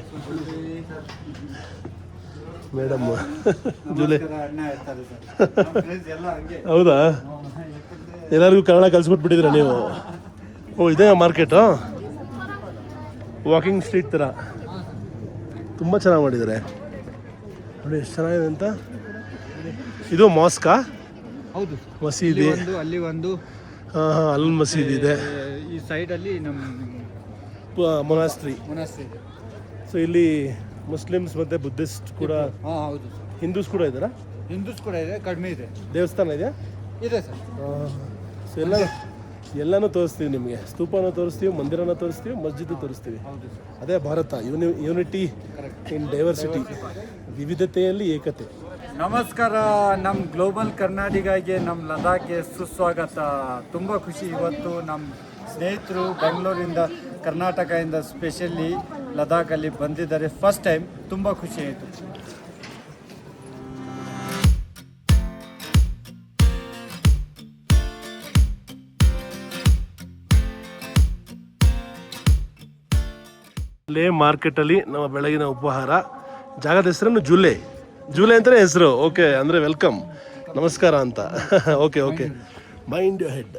ಮೇಡಮ್ ಜುಲೈ ಅಣ್ಣ ಇರ್ತಾರೆ ಸರ್. ಎಲ್ಲ ಹಂಗೆ. ಹೌದಾ? ಎಲ್ಲರಿಗೂ ಕನ್ನಡ ಕಲಿಸ್ಬಿಟ್ಬಿಟ್ಟಿದ್ರ ನೀವು? ಓ, ಇದೇ ಮಾರ್ಕೆಟು, ವಾಕಿಂಗ್ ಸ್ಟ್ರೀಟ್ ಥರ ತುಂಬ ಚೆನ್ನಾಗಿ ಮಾಡಿದ್ದಾರೆ ನೋಡಿ, ಎಷ್ಟು ಚೆನ್ನಾಗಿದೆ ಅಂತ. ಇದು ಮಾಸ್ಕಾ? ಹೌದು, ಮಸೀದಿ. ಅಲ್ಲಿ ಒಂದು ಹಾಂ, ಅಲ್ಲೊಂದು ಮಸೀದಿ ಇದೆ. ಈ ಸೈಡಲ್ಲಿ ನಮ್ಮ ಮೊನಾಸ್ಟ್ರಿ. ಇದೆ. ಸೊ ಇಲ್ಲಿ ಮುಸ್ಲಿಮ್ಸ್ ಮತ್ತು ಬುದ್ಧಿಸ್ಟ್ ಕೂಡ, ಹೌದು. ಹಿಂದೂಸ್ ಕೂಡ ಇದ್ದಾರಾ? ಹಿಂದೂಸ್ ಕೂಡ ಇದೆ, ಕಡಿಮೆ ಇದೆ. ದೇವಸ್ಥಾನ ಇದೆಯಾ? ಇದೆ ಸರ್. ಸೊ ಎಲ್ಲನೂ ತೋರಿಸ್ತೀವಿ ನಿಮಗೆ. ಸ್ತೂಪನೂ ತೋರಿಸ್ತೀವಿ, ಮಂದಿರನ ತೋರಿಸ್ತೀವಿ, ಮಸ್ಜಿದ್ ತೋರಿಸ್ತೀವಿ. ಅದೇ ಭಾರತ, ಯೂನಿಟಿ ಇನ್ ಡೈವರ್ಸಿಟಿ, ವಿವಿಧತೆಯಲ್ಲಿ ಏಕತೆ. ನಮಸ್ಕಾರ. ನಮ್ಮ ಗ್ಲೋಬಲ್ ಕರ್ನಾಟಕಗೆ, ನಮ್ಮ ಲದಾಖ್ಗೆ ಸುಸ್ವಾಗತ. ತುಂಬ ಖುಷಿ. ಇವತ್ತು ನಮ್ಮ ಸ್ನೇಹಿತರು ಬೆಂಗಳೂರಿಂದ, ಕರ್ನಾಟಕದಿಂದ ಸ್ಪೆಷಲಿ ಲದಾಖಲ್ಲಿ ಬಂದಿದ್ದಾರೆ ಫಸ್ಟ್ ಟೈಮ್. ತುಂಬ ಖುಷಿ ಆಯಿತು. ಲೇ ಮಾರ್ಕೆಟಲ್ಲಿ ನಮ್ಮ ಬೆಳಗಿನ ಉಪಹಾರ. ಜಾಗದ ಹೆಸರನ್ನು ಜುಲೆ ಅಂತಲೇ ಹೆಸರು. ಓಕೆ, ಅಂದರೆ ವೆಲ್ಕಮ್, ನಮಸ್ಕಾರ ಅಂತ. Okay, mind your head.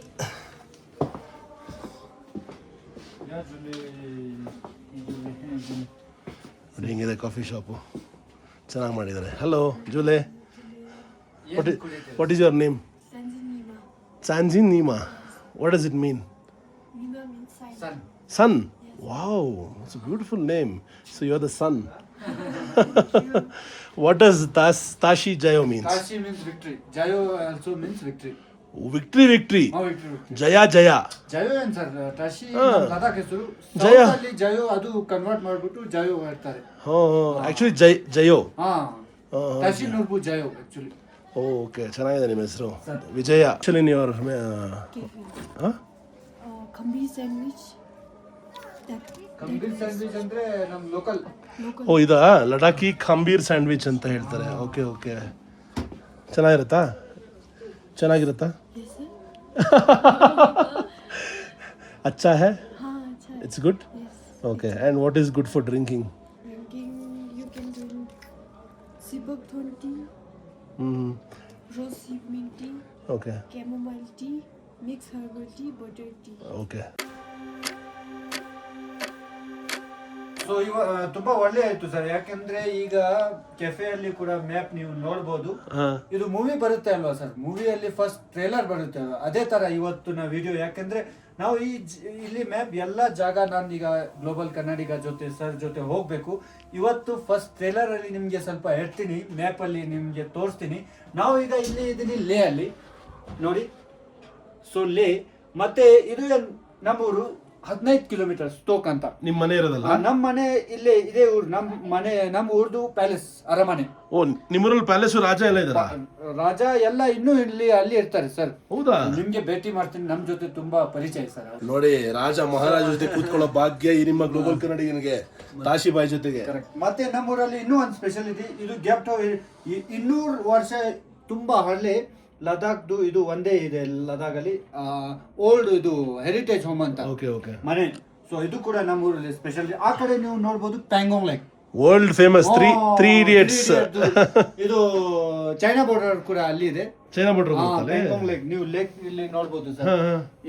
ಹೆಂಗಿದೆ ಕಾಫಿ ಶಾಪು, ಚೆನ್ನಾಗಿ ಮಾಡಿದ್ದಾರೆ. Hello Julley, what is your name? Sanjin Nima. What does it mean? Nima means sun. Sun. Wow, it's a beautiful name. So you're the sun. What does Tashi Jayo means? Tashi means victory. Jayo also means victory. Victory. victory. Jaya. ಜಯೋ ಏನ್ sir? ಟಾಶಿ Ladakh ಹೆಸರು. ಜಯ. ಅಲ್ಲಿ ಜಯೋ ಅದು convert ಮಾಡ್ಬಿಟ್ಟು ಜಯೋ ಹೇಳ್ತಾರೆ. Actually ಜಯೋ. ಟಾಶಿ ನೋಡ್ಬು ಜಯೋ ಆಕ್ಚುಲಿ. ಓಕೆ, ಚೆನ್ನಾಗಿದೆ ನಿಮ್ಮ ಹೆಸರು. Vijaya. Actually near Khambi sandwich. Khambir sandwich ಅಂದ್ರೆ ನಮ್ಮ ಲೋಕಲ್. ಓ, ಇದಾ ಲಡಾಖಿ ಖಂಬೀರ್ ಸ್ಯಾಂಡ್ವಿಚ್ ಅಂತ ಹೇಳ್ತಾರೆ. ಓಕೆ, ಚೆನ್ನಾಗಿರುತ್ತಾ? Yes sir. अच्छा है? हाँ, अच्छा है. It's good? Yes. Okay, and what is good for drinking? Drinking, you can drink Sibuk Thon tea, Mm-hmm. rose hip mint tea, Okay, chamomile tea, mixed herbal tea, butter tea. okay. So ತುಂಬಾ ಒಳ್ಳೆ ಆಯ್ತು sir. ಯಾಕಂದ್ರೆ ಈಗ ಕೆಫೆಯಲ್ಲಿ ಕೂಡ map ನೀವು ನೋಡ್ಬೋದು. ಇದು movie ಬರುತ್ತೆ ಅಲ್ವಾ ಸರ್? ಮೂವಿಯಲ್ಲಿ ಫಸ್ಟ್ ಟ್ರೇಲರ್ ಬರುತ್ತೆ ಅಲ್ವಾ? ಅದೇ ತರ ಇವತ್ತಿನ ವಿಡಿಯೋ. ಯಾಕಂದ್ರೆ ನಾವು ಇಲ್ಲಿ ಮ್ಯಾಪ್ ಎಲ್ಲ ಜಾಗ ನಾನು ಈಗ ಗ್ಲೋಬಲ್ ಕರ್ನಾಟಕ ಜೊತೆ ಸರ್ ಜೊತೆ ಹೋಗ್ಬೇಕು. ಇವತ್ತು ಫಸ್ಟ್ ಟ್ರೇಲರ್ ಅಲ್ಲಿ ನಿಮ್ಗೆ ಸ್ವಲ್ಪ ಹೇಳ್ತೀನಿ, ಮ್ಯಾಪ್ ಅಲ್ಲಿ ನಿಮ್ಗೆ ತೋರಿಸ್ತೀನಿ. ನಾವು ಈಗ ಇಲ್ಲಿ ಇದೀನಿ ಲೇ ಅಲ್ಲಿ ನೋಡಿ. ಸೊ ಲೇ ಮತ್ತೆ ಇದು ನಮ್ಮೂರು 15 ಕಿಲೋಮೀಟರ್ ಸ್ಟೋಕ್ ಅಂತ. ನಿಮ್ಮ ಮನೆ ಇರೋದಲ್ಲ? ನಮ್ಮ ಮನೆ ಇಲ್ಲೇ ಇದೇ ಊರು. ನಮ್ಮ ಊರ್ದು ಪ್ಯಾಲೇಸ್, ಅರಮನೆ. ಓ, ನಿಮ್ಮೂರಲ್ಲಿ ಪ್ಯಾಲೇಸ್, ರಾಜ ಎಲ್ಲ ಇದಾರ? ರಾಜ ಎಲ್ಲ ಇನ್ನೂ ಅಲ್ಲಿ ಇರ್ತಾರೆ ಸರ್. ಹೌದಾ? ನಿಮ್ಗೆ ಭೇಟಿ ಮಾಡ್ತೀನಿ, ನಮ್ ಜೊತೆ ತುಂಬಾ ಪರಿಚಯ ಸರ್. ನೋಡಿ, ರಾಜ ಮಹಾರಾಜ ಜೊತೆ ಕೂತ್ಕೊಳ್ಳೋ ಭಾಗ್ಯ ಈ ನಿಮ್ಮ ಗ್ಲೋಬಲ್ ಕನ್ನಡಿಗನಿಗೆ, ತಾಶಿ ಬಾಯಿ ಜೊತೆಗೆ. ಮತ್ತೆ ನಮ್ಮೂರಲ್ಲಿ ಇನ್ನೂ ಒಂದು ಸ್ಪೆಷಲ್ ಇದೆ. ಇದು ಗೆಫ್ಟ್ 200 ವರ್ಷ ತುಂಬಾ ಹಳ್ಳಿ ಲದಾಖ್ದು. ಇದು ಒಂದೇ ಇದೆ ಲದಾಖ್ ಅಲ್ಲಿ, ಓಲ್ಡ್ ಇದು ಹೆರಿಟೇಜ್ ಹೋಮ್ ಅಂತ ಮನೆ. ಸೊ ಇದು ಕೂಡ ನಮ್ಮ ಊರಲ್ಲಿ ಸ್ಪೆಷಲ್. ಆ ಕಡೆ ನೀವು ನೋಡ್ಬೋದು Pangong lake, world famous three idiots. ಇದು ಚೈನಾ ಬಾರ್ಡರ್ ಕೂಡ ಅಲ್ಲಿ ಇದೆ. ಚೈನಾ ಬಾರ್ಡರ್ ಬರುತ್ತಲ್ಲ. ಪೆಂಗಾಂಗ್ ಲೇಕ್, ನೀವು ಲೇಕ್ ಇಲ್ಲಿ ನೋಡ್ಬೋದು ಸರ್.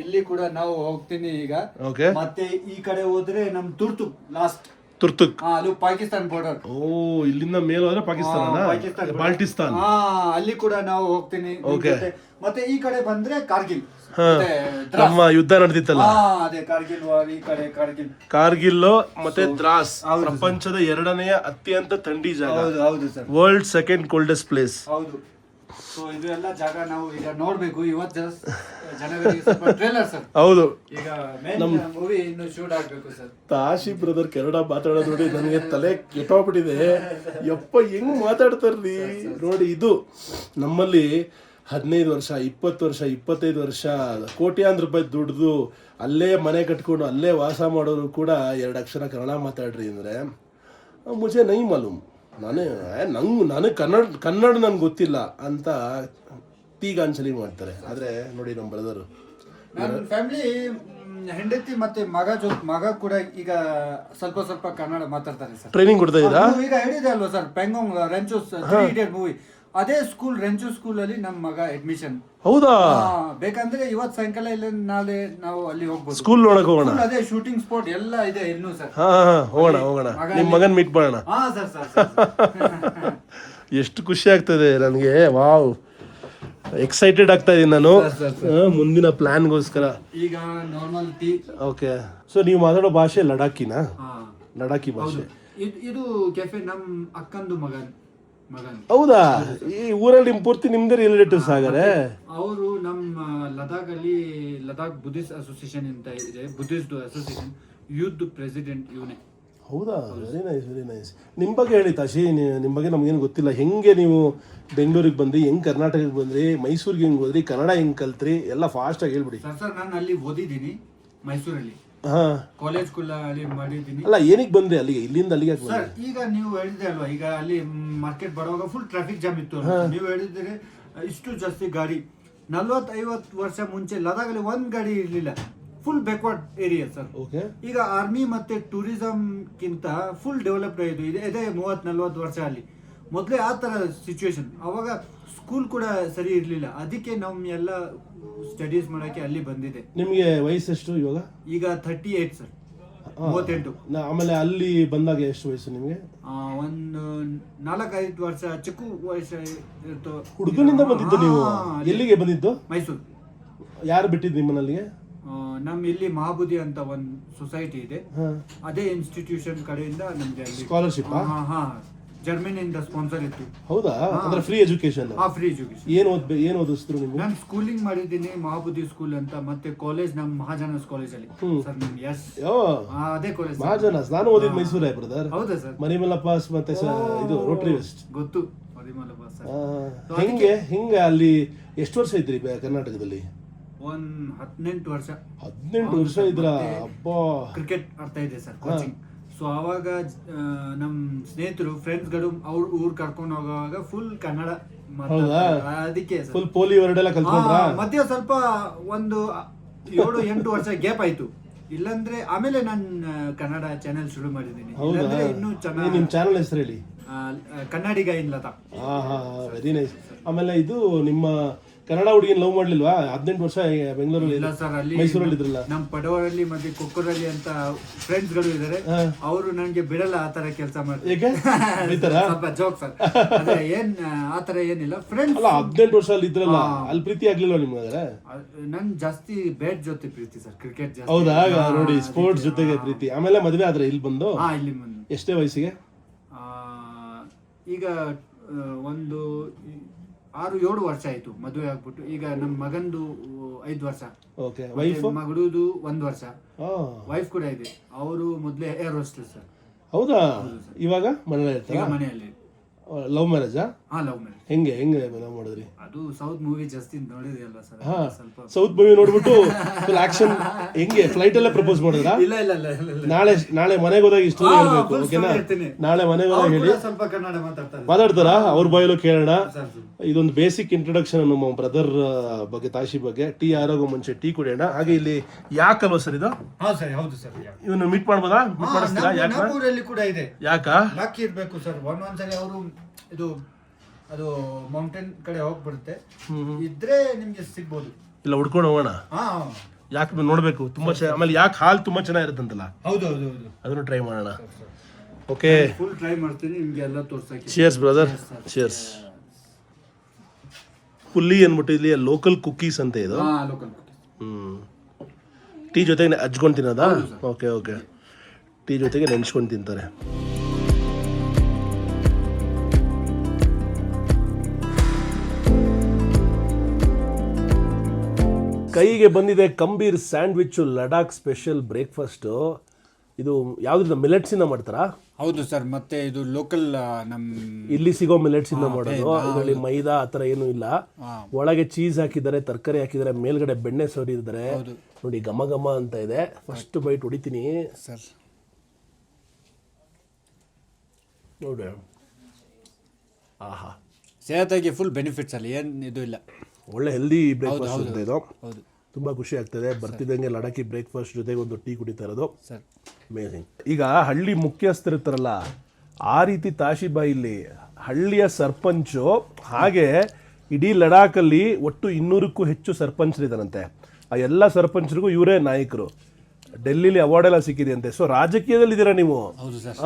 ಇಲ್ಲಿ ಕೂಡ ನಾವು ಹೋಗ್ತೀನಿ ಈಗ. ಓಕೆ. ಮತ್ತೆ ಈ ಕಡೆ ಹೋದ್ರೆ ನಮ್ ತುರ್ತು ಲಾಸ್ಟ್ ತುರ್ತುಕ್. ಅದು ಪಾಕಿಸ್ತಾನ್ ಬಾರ್ಡರ್. ಓ, ಇಲ್ಲಿಂದ ಮೇಲೆ ಹೋದ್ರೆ ಪಾಕಿಸ್ತಾನ, ಬಾಲ್ಟಿಸ್ತಾನ್. ಅಲ್ಲಿ ಕೂಡ ನಾವು ಹೋಗ್ತೀನಿ. ಮತ್ತೆ ಈ ಕಡೆ ಬಂದ್ರೆ ಕಾರ್ಗಿಲ್, ನಮ್ಮ ಯುದ್ಧ ನಡೆದಿತ್ತಲ್ಲ, ಅದೇ ಕಾರ್ಗಿಲ್ ವಾರ್. ಈ ಕಡೆ ಕಾರ್ಗಿಲ್ ಮತ್ತೆ ದ್ರಾಸ್, ಪ್ರಪಂಚದ 2ನೇ ಅತ್ಯಂತ ಥಂಡಿ ಜಾಗ. ಹೌದು sir. World second coldest place. ಹೌದು. ಸೊ ಇದು ಎಲ್ಲ ಜಾಗ ನಾವು ಈಗ ನೋಡ್ಬೇಕು. ಇವತ್ತು ಜನವರಿ ಸ್ವಲ್ಪ ಟ್ರೇಲರ್ ಸರ್. ಹೌದು, ಈಗ ಮೇನ್ ಮೂವಿ ಇನ್ನು ಶೂಟ್ ಆಗ್ಬೇಕು ಸರ್. ತಾಶಿ ಬ್ರದರ್ ಕನ್ನಡ ಮಾತಾಡೋದು ನೋಡಿ ನನಗೆ ತಲೆ ಕೆಟ್ಟೋಗ್ಬಿಟ್ಟಿದೆ. ಯಪ್ಪ ಹೆಂಗ್ ಮಾತಾಡ್ತಾರ್ರಿ ನೋಡಿ. ಇದು ನಮ್ಮಲ್ಲಿ 15 ವರ್ಷ, 20 ವರ್ಷ, 25 ವರ್ಷ ಕೋಟ್ಯಾಂತರ ರೂಪಾಯಿ ದುಡ್ದು ಅಲ್ಲೇ ಮನೆ ಕಟ್ಕೊಂಡು ಅಲ್ಲೇ ವಾಸ ಮಾಡೋರು ಕೂಡ 2 ಅಕ್ಷರ ಕನ್ನಡ ಮಾತಾಡ್ರಿ ಅಂದರೆ ಮುಜೆ ನೈ ಮಾಲೂಮ್. ನನಗೆ ಕನ್ನಡ ನನ್ಗೆ ಗೊತ್ತಿಲ್ಲ ಅಂತ ತೀಗಾಂಚಲಿ ಮಾಡ್ತಾರೆ. ಆದರೆ ನೋಡಿ ನಮ್ಮ ಬ್ರದರು, ನನ್ನ ಫ್ಯಾಮಿಲಿ ಹೆಂಡತಿ ಮತ್ತೆ ಮಗ ಕೂಡ ಈಗ ಸ್ವಲ್ಪ ಕನ್ನಡ ಮಾತಾಡ್ತಾರೆ ಸರ್. ಟ್ರೈನಿಂಗ್ ಕೊಡ್ತಾ ಇದ್ದೀರಾ? ಈಗ ಹೇಳಿದೆ ಅಲ್ವಾ ಸರ್, ಪೆಂಗಾಂಗ್ ರೆಂಚೋಸ್ 3 ಇಡಿಯಟ್ ಮೂವಿ, ಅದೇ ಸ್ಕೂಲ್ ರೆಂಚೋ ಸ್ಕೂಲ್ ಅಲ್ಲಿ ನಮ್ಮ ಮಗ ಅಡ್ಮಿಷನ್. ಹೌದಾ? ಬೇಕಂದ್ರೆ ಇವತ್ತು ಸಾಯಂಕಾಲ ಇಲ್ಲ ನಾಳೆ ನಾವು ಅಲ್ಲಿ ಹೋಗ್ಬೋದು. ಸ್ಕೂಲ್ ನೋಡಕ್ ಹೋಗೋಣ. ಅದೇ ಶೂಟಿಂಗ್ ಸ್ಪಾಟ್ ಎಲ್ಲ ಇದೆ ಇನ್ನೂ ಸರ್. ಹೋಗೋಣ. ನಿಮ್ಮ ಮಗನ್ ಮೀಟ್ ಮಾಡೋಣ. ಎಷ್ಟು ಖುಷಿ ಆಗ್ತದೆ ನನಗೆ. ವಾವ್, ಎಕ್ಸೈಟೆಡ್ ಆಗ್ತಾ ಇದೀನಿ ನಾನು ಮುಂದಿನ ಪ್ಲಾನ್ಗೋಸ್ಕರ. ಈಗ ನಾರ್ಮಲ್ ಟೀ. ಓಕೆ. ಸೊ ನೀವು ಮಾತಾಡೋ ಭಾಷೆ ಲಡಾಖಿನಾ? ಲಡಾಖಿ ಭಾಷೆ. ಇದು ಕೆಫೆ ನಮ್ ಅಕ್ಕಂದು ಮಗನ್. ಹೌದಾ? ಈ ಊರಲ್ಲಿ ನಿಮ್ ಪೂರ್ತಿ ನಿಮ್ದೇ ರಿಲೇಟಿವ್ಸ್ ಆಗರೆ? ಅವರು ನಮ್ಮ ಲದಾಖ್ ಬುದ್ಧಿಸ್ಟ್ ಅಸೋಸಿಯೇಷನ್ ಅಂತ ಇದೆ, ಬುದ್ಧಿಸ್ಟ್ ಅಸೋಸಿಯೇಷನ್ ಯೂತ್ ಪ್ರೆಸಿಡೆಂಟ್ ಇವನೇ. ಹೌದಾ? Very nice, very nice. ನಿಮ್ಮ ಬಗ್ಗೆ ಹೇಳಿ ತಾಶಿ, ನಿಮ್ಮ ಬಗ್ಗೆ ನಮ್ಗೇನು ಗೊತ್ತಿಲ್ಲ. ಹೆಂಗೆ ನೀವು ಬೆಂಗಳೂರಿಗೆ ಬಂದ್ರಿ, ಹೆಂಗ್ ಕರ್ನಾಟಕಕ್ಕೆ ಬಂದ್ರಿ, ಮೈಸೂರಿಗೆ ಹೆಂಗ್ ಹೋದ್ರಿ, ಕನ್ನಡ ಹೆಂಗ್ ಕಲ್ತ್ರಿ, ಎಲ್ಲ ಫಾಸ್ಟಾಗಿ ಹೇಳ್ಬಿಡಿ. ಸರ್ ನಾನು ಅಲ್ಲಿ ಓದಿದ್ದೀನಿ ಮೈಸೂರಲ್ಲಿ, ಕಾಲೇಜ್ ಕೂಡ ಅಲ್ಲಿ ಮಾಡಿದ್ದೀನಿ. ಅಲ್ಲ, ಏನಕ್ಕೆ ಬಂದ್ರಿ ಅಲ್ಲಿಗೆ? ಇಲ್ಲಿಂದ ಅಲ್ಲಿಗೆ ಸರ್ ಈಗ ನೀವು ಹೇಳಿದ್ರೆ ಅಲ್ವಾ, ಈಗ ಅಲ್ಲಿ ಮಾರ್ಕೆಟ್ ಬರುವಾಗ ಫುಲ್ ಟ್ರಾಫಿಕ್ ಜಾಮ್ ಇತ್ತು. ನೀವು ಹೇಳಿದ್ರೆ ಇಷ್ಟು ಜಾಸ್ತಿ ಗಾಡಿ. 40-50 ವರ್ಷ ಮುಂಚೆ ಲದಾಖಲ್ಲಿ ಒಂದ್ ಗಾಡಿ ಇರ್ಲಿಲ್ಲ, ಫುಲ್ ಬ್ಯಾಕ್ವರ್ಡ್ ಏರಿಯಾ ಸರ್. ಈಗ ಆರ್ಮಿ ಮತ್ತೆ ಟೂರಿಸಂ ಗಿಂತ ಫುಲ್ ಡೆವಲಪ್ಡ್ ಆಯಿತು. ಇದೇ 30-40 ವರ್ಷ ಅಲ್ಲಿ ಮೊದಲೇ ಆ ತರ ಸಿಚುವೇಶನ್. ಅವಾಗ ಸ್ಕೂಲ್ ಕೂಡ ಸರಿ ಇರ್ಲಿಲ್ಲ, ಅದಕ್ಕೆ ನಮ್ಮ ಎಲ್ಲ ಸ್ಟಡೀಸ್ ಮಾಡಕ್ಕೆ ಅಲ್ಲಿ ಬಂದಿದೆ. ನಿಮಗೆ ವಯಸ್ಸೆಷ್ಟು ಇವಾಗ? ಈಗ 38 ಸರ್, 38. ಆಮೇಲೆ ಅಲ್ಲಿ ಬಂದಾಗ ಎಷ್ಟು ವಯಸ್ಸು ನಿಮಗೆ? ಒಂದು 4-5 ವರ್ಷ ಚಿಕ್ಕ ವಯಸ್ಸು ಇತ್ತು. ಹುಡುಗನಿಂದ ಬಂದಿದ್ದು ನೀವು? ಎಲ್ಲಿಗೆ ಬಂದಿದ್ದು? ಮೈಸೂರು. ಯಾರು ಬಿಟ್ಟಿದ್ದು ನಿಮ್ಮಲ್ಲಿಗೆ? ನಮ್ ಇಲ್ಲಿ ಮಹಾಬುದ್ಧಿ ಅಂತ ಒಂದು ಸೊಸೈಟಿ ಇದೆ, ಅದೇ ಇನ್ಸ್ಟಿಟ್ಯೂಷನ್ ಕಡೆಯಿಂದ ನಮ್ಗೆ ಸ್ಕಾಲರ್ಶಿಪ್ ಜರ್ಮನಿಯಿಂದ ಸ್ಪಾನ್ಸರ್ ಇತ್ತು. ಹೌದಾ? ಅಂದ್ರೆ ಫ್ರೀ ಎಜುಕೇಶನ್? Free education. ಏನ್ ಓದಿಸ್ರು ನೀವು? ನಾನು ಸ್ಕೂಲಿಂಗ್ ಮಾಡಿದ್ದೀನಿ ಮಹಾಬುದ್ಧಿ ಸ್ಕೂಲ್ ಅಂತ, ಮತ್ತೆ ಕಾಲೇಜ್ ನಮ್ಮ ಮಹಾಜನಸ್ ಕಾಲೇಜ್ ಅಲ್ಲಿ ಸರ್. ಅದೇ ಕಾಲೇಜ್ ಮಹಾಜನಸ್. ನಾನು ಓದಿದ್ ಮೈಸೂರೇ ಬ್ರದರ್. ಹೌದಾ ಸರ್? ಮರಿಮಲ್ಲಪಾಸ್ ಮತ್ತೆ ಇದು ರೋಟರಿ ವೆಸ್ಟ್ ಗೊತ್ತು. ಮರಿಮಲ್ಲಪಾಸ್ ಹಿಂಗೆ ಅಲ್ಲಿ ಎಷ್ಟು ವರ್ಷ ಇದ್ರಿ ಕರ್ನಾಟಕದಲ್ಲಿ? ಒಂದ್ 18 ವರ್ಷ. 18 ವರ್ಷ ಇದ್ರ? ಅಬ್ಬಾ. ಕ್ರಿಕೆಟ್ ಆಡ್ತಾ ಇದೆ ಸರ್, ಕೋಚಿಂಗ್. ಸೊ ಅವಾಗ ನಮ್ ಸ್ನೇಹಿತರು ಫ್ರೆಂಡ್ಸ್ಗಳು ಅವ್ರ ಊರ್ ಕರ್ಕೊಂಡು ಹೋಗುವಾಗ ಫುಲ್ ಕನ್ನಡ ಅದಕ್ಕೆ ಫುಲ್ ಪೋಲಿ ವರ್ಡ್ ಎಲ್ಲ ಕಲ್ತ್ಕೊಂಡ್ರ? ಮಧ್ಯ ಸ್ವಲ್ಪ ಒಂದು 7-8 ವರ್ಷ ಗ್ಯಾಪ್ ಆಯ್ತು. ಇಲ್ಲಾಂದ್ರೆ ಆಮೇಲೆ ನಾನು ಕನ್ನಡ ಚಾನೆಲ್ ಶುರು ಮಾಡಿದ್ದೀನಿ. ಇಲ್ಲಾಂದ್ರೆ ಇನ್ನೂ ಚೆನ್ನಾಗಿ. ನಿಮ್ ಚಾನೆಲ್ ಹೆಸರು ಹೇಳಿ. Kannadiga in Lata. Very nice. ಆಮೇಲೆ ಇದು ನಿಮ್ಮ ಕನ್ನಡ ಹುಡುಗಿನ ಲವ್ ಮಾಡ್ಲಿಲ್ವಾ? 18 ವರ್ಷ ಬೆಂಗಳೂರಲ್ಲಿ ಮೈಸೂರಲ್ಲಿ ಇದ್ರಲ್ಲ. ನಮ್ ಪಡವರಲ್ಲಿ ಮತ್ತೆ ಕೊಕ್ಕೂರಲ್ಲಿ ಅಂತ ಫ್ರೆಂಡ್ಸ್ ಗಳು ಇದಾರೆ, ಅವರು ನನ್ಗೆ ಬಿಡಲ್ಲ ಆ ತರ ಕೆಲಸ ಮಾಡ್ತಾರೆ. ಸ್ವಲ್ಪ ಜೋಕ್ ಸರ್, ಏನ್ ಆತರ ಏನಿಲ್ಲ. ಫ್ರೆಂಡ್ಸ್ ಅಲ್ಲ, 18 ವರ್ಷ ಅಲ್ಲಿ ಇದ್ರಲ್ಲ, ಅಲ್ಲಿ ಪ್ರೀತಿ ಆಗ್ಲಿಲ್ವಾ ನಿಮ್ಗೆ? ನನ್ ಜಾಸ್ತಿ ಬ್ಯಾಟ್ ಜೊತೆ ಪ್ರೀತಿ ಸರ್, ಕ್ರಿಕೆಟ್ ಜಾಸ್ತಿ. ಹೌದಾ? ನೋಡಿ, ಸ್ಪೋರ್ಟ್ಸ್ ಜೊತೆಗೆ ಪ್ರೀತಿ. ಆಮೇಲೆ ಮದ್ವೆ ಆದ್ರೆ ಇಲ್ಲಿ ಬಂದು? ಇಲ್ಲಿ ಬಂದು. ಎಷ್ಟೇ ವಯಸ್ಸಿಗೆ? ಈಗ ಒಂದು 6-7 ವರ್ಷ ಆಯ್ತು ಮದುವೆ ಆಗ್ಬಿಟ್ಟು. ಈಗ ನಮ್ಮ ಮಗಂದು 5 ವರ್ಷ, ಮಗಳದು 1 ವರ್ಷ. ವೈಫ್ ಕೂಡ ಇದೆ, ಅವರು ಮೊದ್ಲೇ ಏರ್ ಹೋಸ್ಟೆಸ್ ಸರ್. ಹೌದಾ? ಇವಾಗ ಮನೆಯಲ್ಲಿ. ಲವ್ ಮ್ಯಾರೇಜಾ? Love marriage. ಹೆಂಗೆ ಲವ್ ಮಾಡಿದ್ರಿ? ಅದು ಸೌತ್ ಮೂವಿ ಜಾಸ್ತಿ ನೋಡಿದ್ರಿ ಅಲ್ವಾ ಸರ್? ಸ್ವಲ್ಪ ಸೌತ್ ಮೂವಿ ನೋಡ್ಬಿಟ್ಟು ಫುಲ್ ಆಕ್ಷನ್. ಹೆಂಗೆ ಫ್ಲೈಟ್ ಅಲ್ಲೇ ಪ್ರಪೋಸ್ ಮಾಡಿದ್ರಾ? ಇಲ್ಲ. ನಾಳೆ ಮನೆಗೆ ಹೋದಾಗ ಈ ಸ್ಟೋರಿ ಹೇಳ್ಬೇಕು, ಓಕೆನಾ? ನಾಳೆ ಮನೆಗೆ ಹೋದಾಗ ಹೇಳಿ. ಸ್ವಲ್ಪ ಕನ್ನಡ ಮಾತಾಡ್ತಾರಾ? ಅವ್ರ ಬಾಯಲ್ಲೂ ಕೇಳೋಣ. ಇದೊಂದು ಬೇಸಿಕ್ ಇಂಟ್ರೊಡಕ್ಷನ್ ನಮ್ಮ ಬ್ರದರ್ ಬಗ್ಗೆ, ತಾಶಿ ಬಗ್ಗೆ. ಟೀ ಆರೋಗೋ ಮುಂಚೆ ಟೀ ಕುಡಿಯೋಣ. ಹಾಗೆ ಇಲ್ಲಿ ಯಾಕಲ್ವಾ ಸರ್ ಇದು? ಹೌದು ಸರ್. ಇವನು ಮೀಟ್ ಮಾಡ್ಬೋದಾ? ಮೀಟ್ ಮಾಡಿಸ್ತೀರಾ? ನಮ್ಮೂರಲ್ಲಿ ಕೂಡ ಇದೆ. ಯಾಕ? ಲಕ್ಕಿ ಇರ್ಬೇಕು ಸರ್. ಒಂದ್ಸರಿ ಅವರು ಇದು ಅದು ಮೌಂಟೇನ್ ಕಡೆ ಹೋಗ್ಬಿಡುತ್ತೆ. ಇದ್ರೆ ನಿಮ್ಗೆ ಸಿಗ್ಬೋದು. ಇಲ್ಲ ಹುಡ್ಕೊಂಡು ಹೋಗೋಣ. ಹಾ ಯಾಕೆ ನೋಡಬೇಕು ತುಂಬ ಆಮೇಲೆ ಯಾಕೆ ಹಾಲು ತುಂಬ ಚೆನ್ನಾಗಿರುತ್ತಂತಲ್ಲ, ಹೌದು ಹೌದು ಹೌದು, ಅದನ್ನು ಟ್ರೈ ಮಾಡೋಣ. ಓಕೆ, ಫುಲ್ ಟ್ರೈ ಮಾಡ್ತೀನಿ ನಿಮ್ಗೆ ಎಲ್ಲ ತೋರ್ಸಕ್ಕೆ. Cheers brother, cheers. ಪುಲ್ಲಿ ಅಂದ್ಬಿಟ್ಟು ಇಲ್ಲಿ ಲೋಕಲ್ ಕುಕ್ಕೀಸ್ ಅಂತ ಇದು. ಹಾ ಲೋಕಲ್. ಟೀ ಜೊತೆಗೆ ಹಚ್ಕೊಂಡು ತಿನ್ನೋದಾ? ಓಕೆ ಓಕೆ, ಟೀ ಜೊತೆಗೆ ನೆನೆಸ್ಕೊಂಡು ತಿಂತಾರೆ. ಕೈಗೆ ಬಂದಿದೆ ಕಂಬೀರ್ ಸ್ಯಾಂಡ್ವಿಚ್ಚು, ಲಡಾಖ್ ಸ್ಪೆಷಲ್ ಬ್ರೇಕ್ಫಾಸ್ಟು. ಇದು ಯಾವ್ದ್ರಿಂದ, ಮಿಲೆಟ್ಸಿಂದ ಮಾಡ್ತಾರಾ? ಹೌದು ಸರ್, ಮತ್ತೆ ಇದು ಲೋಕಲ್ ನಮ್ ಇಲ್ಲಿ ಸಿಗೋ ಮಿಲೆಟ್ಸಿಂದ ಮಾಡೋದು. ಇದರಲ್ಲಿ ಮೈದಾ ಆ ಥರ ಏನೂ ಇಲ್ಲ. ಒಳಗೆ ಚೀಸ್ ಹಾಕಿದ್ದಾರೆ, ತರಕಾರಿ ಹಾಕಿದ್ದಾರೆ, ಮೇಲ್ಗಡೆ ಬೆಣ್ಣೆ ಸೋರಿದ್ದಾರೆ. ನೋಡಿ ಘಮ ಘಮ ಅಂತ ಇದೆ. ಫಸ್ಟ್ ಬೈಟ್ ಹೊಡಿತೀನಿ ಸರ್. ನೋಡಿ, ಆಹಾ, ಸೇಹತಾಗಿ ಫುಲ್ ಬೆನಿಫಿಟ್ಸ್ ಅಲ್ಲಿ ಏನು ಇದು ಇಲ್ಲ. ಒಳ್ಳೆ ಹೆಲ್ದಿ ಬ್ರೇಕ್ಫಾಸ್ಟ್ ಅಂತ ಇದು. ಹೌದು, ತುಂಬ ಖುಷಿ ಆಗ್ತದೆ. ಬರ್ತಿದ್ದಂಗೆ ಲಡಾಖಿ ಬ್ರೇಕ್ಫಾಸ್ಟ್ ಜೊತೆಗೆ ಒಂದು ಟೀ ಕುಡಿತಾ ಇರೋದು ಸರ್. ಅಮೇಝಿಂಗ್. ಈಗ ಹಳ್ಳಿ ಮುಖ್ಯಸ್ಥರಿರ್ತಾರಲ್ಲ, ಆ ರೀತಿ ತಾಶಿಬಾಯಿಲಿ ಹಳ್ಳಿಯ ಸರ್ಪಂಚು, ಹಾಗೆ ಇಡೀ ಲಡಾಖಲ್ಲಿ ಒಟ್ಟು 200ಕ್ಕೂ ಹೆಚ್ಚು ಸರ್ಪಂಚರಿದ್ದಾರಂತೆ. ಆ ಎಲ್ಲ ಸರ್ಪಂಚರಿಗೂ ಇವರೇ ನಾಯಕರು. ಡೆಲ್ಲಿಲಿ ಅವಾರ್ಡ್ ಎಲ್ಲ ಸಿಕ್ಕಿದೆಯಂತೆ. ಸೊ ರಾಜಕೀಯದಲ್ಲಿ ಇದ್ದೀರಾ ನೀವು. ಹೌದು ಸರ್.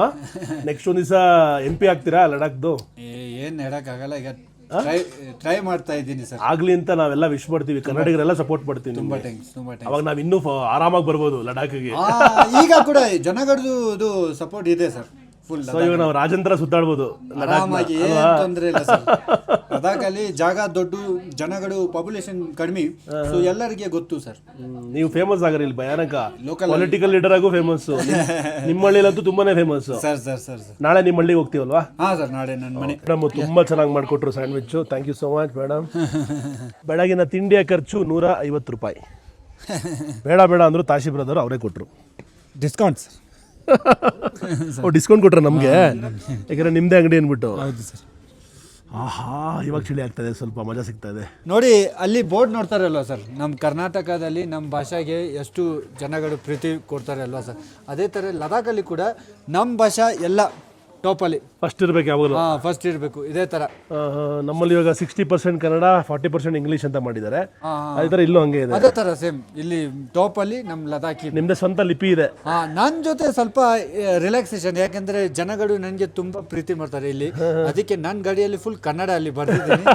ನೆಕ್ಸ್ಟ್ ಒಂದು ದಿವಸ MP ಆಗ್ತೀರಾ ಲಡಾಖ್ದು? ಏನು ಹೇಳಕ್ಕಾಗಲ್ಲ, ಈಗ ಟ್ರೈ ಮಾಡ್ತಾ ಇದ್ದೀನಿ ಸರ್. ಆಗ್ಲಿ ಅಂತ ನಾವೆಲ್ಲ ವಿಶ್ ಮಾಡ್ತೀವಿ, ಕನ್ನಡಿಗರೆಲ್ಲ ಸಪೋರ್ಟ್ ಮಾಡ್ತೀವಿ. ತುಂಬಾ ಥ್ಯಾಂಕ್ಸ್, ತುಂಬಾ ಥ್ಯಾಂಕ್ಸ್. ಅವಾಗ ನಾವು ಇನ್ನೂ ಆರಾಮಾಗಿ ಬರ್ಬೋದು ಲಡಾಖ್ಗೆ. ಈಗ ಕೂಡ ಜನಗಣದು ಇದು ಸಪೋರ್ಟ್ ಇದೆ ಸರ್ ಫುಲ್. ಸೊ ಇವಾಗ ನಾವು ರಾಜಂತರ ಸುತ್ತಾಡ್ಬೋದು ಆರಾಮಾಗಿ, ಏನು ತೊಂದರೆ ಇಲ್ಲ ಸರ್. ಲಡಾಖಲ್ಲಿ ಜಾಗ ದೊಡ್ಡ, ಜನಗಳು ಪಾಪ್ಯುಲೇಷನ್ ಕಡಿಮೆ, ಸೊ ಎಲ್ಲರಿಗೆ ಗೊತ್ತು ಸರ್. ನೀವು ಫೇಮಸ್ ಆಗರಿ ಇಲ್ಲಿ ಭಯಾನಕ. ಪೊಲಿಟಿಕಲ್ ಲೀಡರ್ ಆಗು ಫೇಮಸ್. ನಿಮ್ಮ ಹಳ್ಳಿಲಂತೂ ತುಂಬಾನೇ famous. Sir sir sir sir. ನಾಳೆ ನಿಮ್ಮ ಹಳ್ಳಿಗೆ ಹೋಗ್ತೀವಲ್ವಾ? ಹಾ ಸರ್, ನಾಳೆ ನನ್ನ ಮನೆ. ಮೇಡಮ್ ತುಂಬಾ ಚೆನ್ನಾಗಿ ಮಾಡಿಕೊಟ್ರು sandwich. Thank you so much madam. ಬೆಳಗಿನ ತಿಂಡಿಯ ಖರ್ಚು 150 ರೂಪಾಯಿ. ಬೇಡ ಬೇಡ ಅಂದ್ರು ತಾಶಿ ಬ್ರದರ್ ಅವರೇ ಕೊಟ್ಟರು. Discount sir. ಡಿಸ್ಕೌಂಟ್ ಕೊಟ್ರೆ ನಮಗೆ, ಯಾಕಂದ್ರೆ ನಿಮ್ದೇ ಅಂಗಡಿ ಅಂದ್ಬಿಟ್ಟು. ಹೌದು ಸರ್. ಆಹಾ, ಇವಾಗ ಚಳಿ ಆಗ್ತಾ ಇದೆ, ಸ್ವಲ್ಪ ಮಜಾ ಸಿಗ್ತಾ ಇದೆ. ನೋಡಿ ಅಲ್ಲಿ ಬೋರ್ಡ್ ನೋಡ್ತಾರಲ್ವ ಸರ್, ನಮ್ಮ ಕರ್ನಾಟಕದಲ್ಲಿ ನಮ್ಮ ಭಾಷೆಗೆ ಎಷ್ಟು ಜನಗಳು ಪ್ರೀತಿ ಕೊಡ್ತಾರೆ ಅಲ್ವಾ ಸರ್, ಅದೇ ಥರ ಲಡಾಖಲ್ಲಿ ಕೂಡ ನಮ್ಮ ಭಾಷೆ ಎಲ್ಲ ಟಾಪಲ್ಲಿ ಫಸ್ಟ್ ಇರ್ಬೇಕು ಯಾವಾಗಲೂ. ಹಾಂ, ಫಸ್ಟ್ ಇರಬೇಕು. ಇದೇ ಥರ ನಮ್ಮಲ್ಲಿ ಇವಾಗ 60% ಕನ್ನಡ, 40% ಇಂಗ್ಲೀಷ್ ಅಂತ ಮಾಡಿದ್ದಾರೆ. ಅದೇ ಥರ ಇಲ್ಲೂ ಹಂಗೆ ಇದೆ. ಅದೇ ಥರ ಸೇಮ್ ಇಲ್ಲಿ ಟಾಪಲ್ಲಿ ನಮ್ಮ ಲಡಾಖಿ. ನಿಮ್ದೇ ಸ್ವಂತ ಲಿಪಿ ಇದೆ. ನನ್ನ ಜೊತೆ ಸ್ವಲ್ಪ ರಿಲ್ಯಾಕ್ಸೇಷನ್, ಯಾಕಂದ್ರೆ ಜನಗಳು ನನಗೆ ತುಂಬಾ ಪ್ರೀತಿ ಮಾಡ್ತಾರೆ ಇಲ್ಲಿ. ಅದಕ್ಕೆ ನನ್ನ ಗಾಡಿಯಲ್ಲಿ ಫುಲ್ ಕನ್ನಡ ಅಲ್ಲಿ ಬರ್ತಿದ್ದೀನಿ.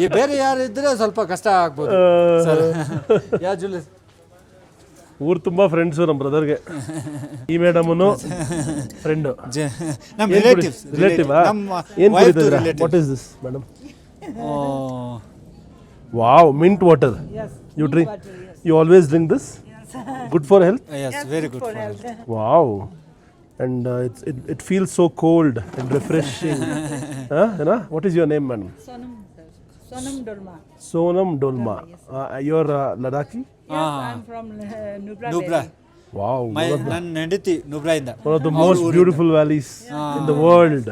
ಈ ಬೇರೆ ಯಾರು ಇದ್ರೆ ಸ್ವಲ್ಪ ಕಷ್ಟ ಆಗ್ಬೋದು ಸರ್. ಯಾ ಜುಲೀಸ್ ಊರು ತುಂಬಾ ಫ್ರೆಂಡ್ಸು ನಮ್ಮ ಬ್ರದರ್ಗೆ. ಈ ಮೇಡಮ್ನು ಫ್ರೆಂಡು, ನಮ್ಮ ರಿಲೇಟಿವ್ಸ್. ರಿಲೇಟಿವಾ? ಏನು ಕುಡಿತಿದ್ದೀರಾ? What is this madam? Wow, mint water. You drink, you always drink this? Good for health? Yes, very good for health. Wow, and it feels so cold and refreshing. What is your name, madam? Sonam Dolma. Sonam Dolma. You're Ladakhi? Yes, I'm from Nubra. Nubra. Wow, ನನ್ನ ಹೆಂಡತಿ ನುಬ್ರಾಯಿಂದ. one of the most beautiful valleys in the world.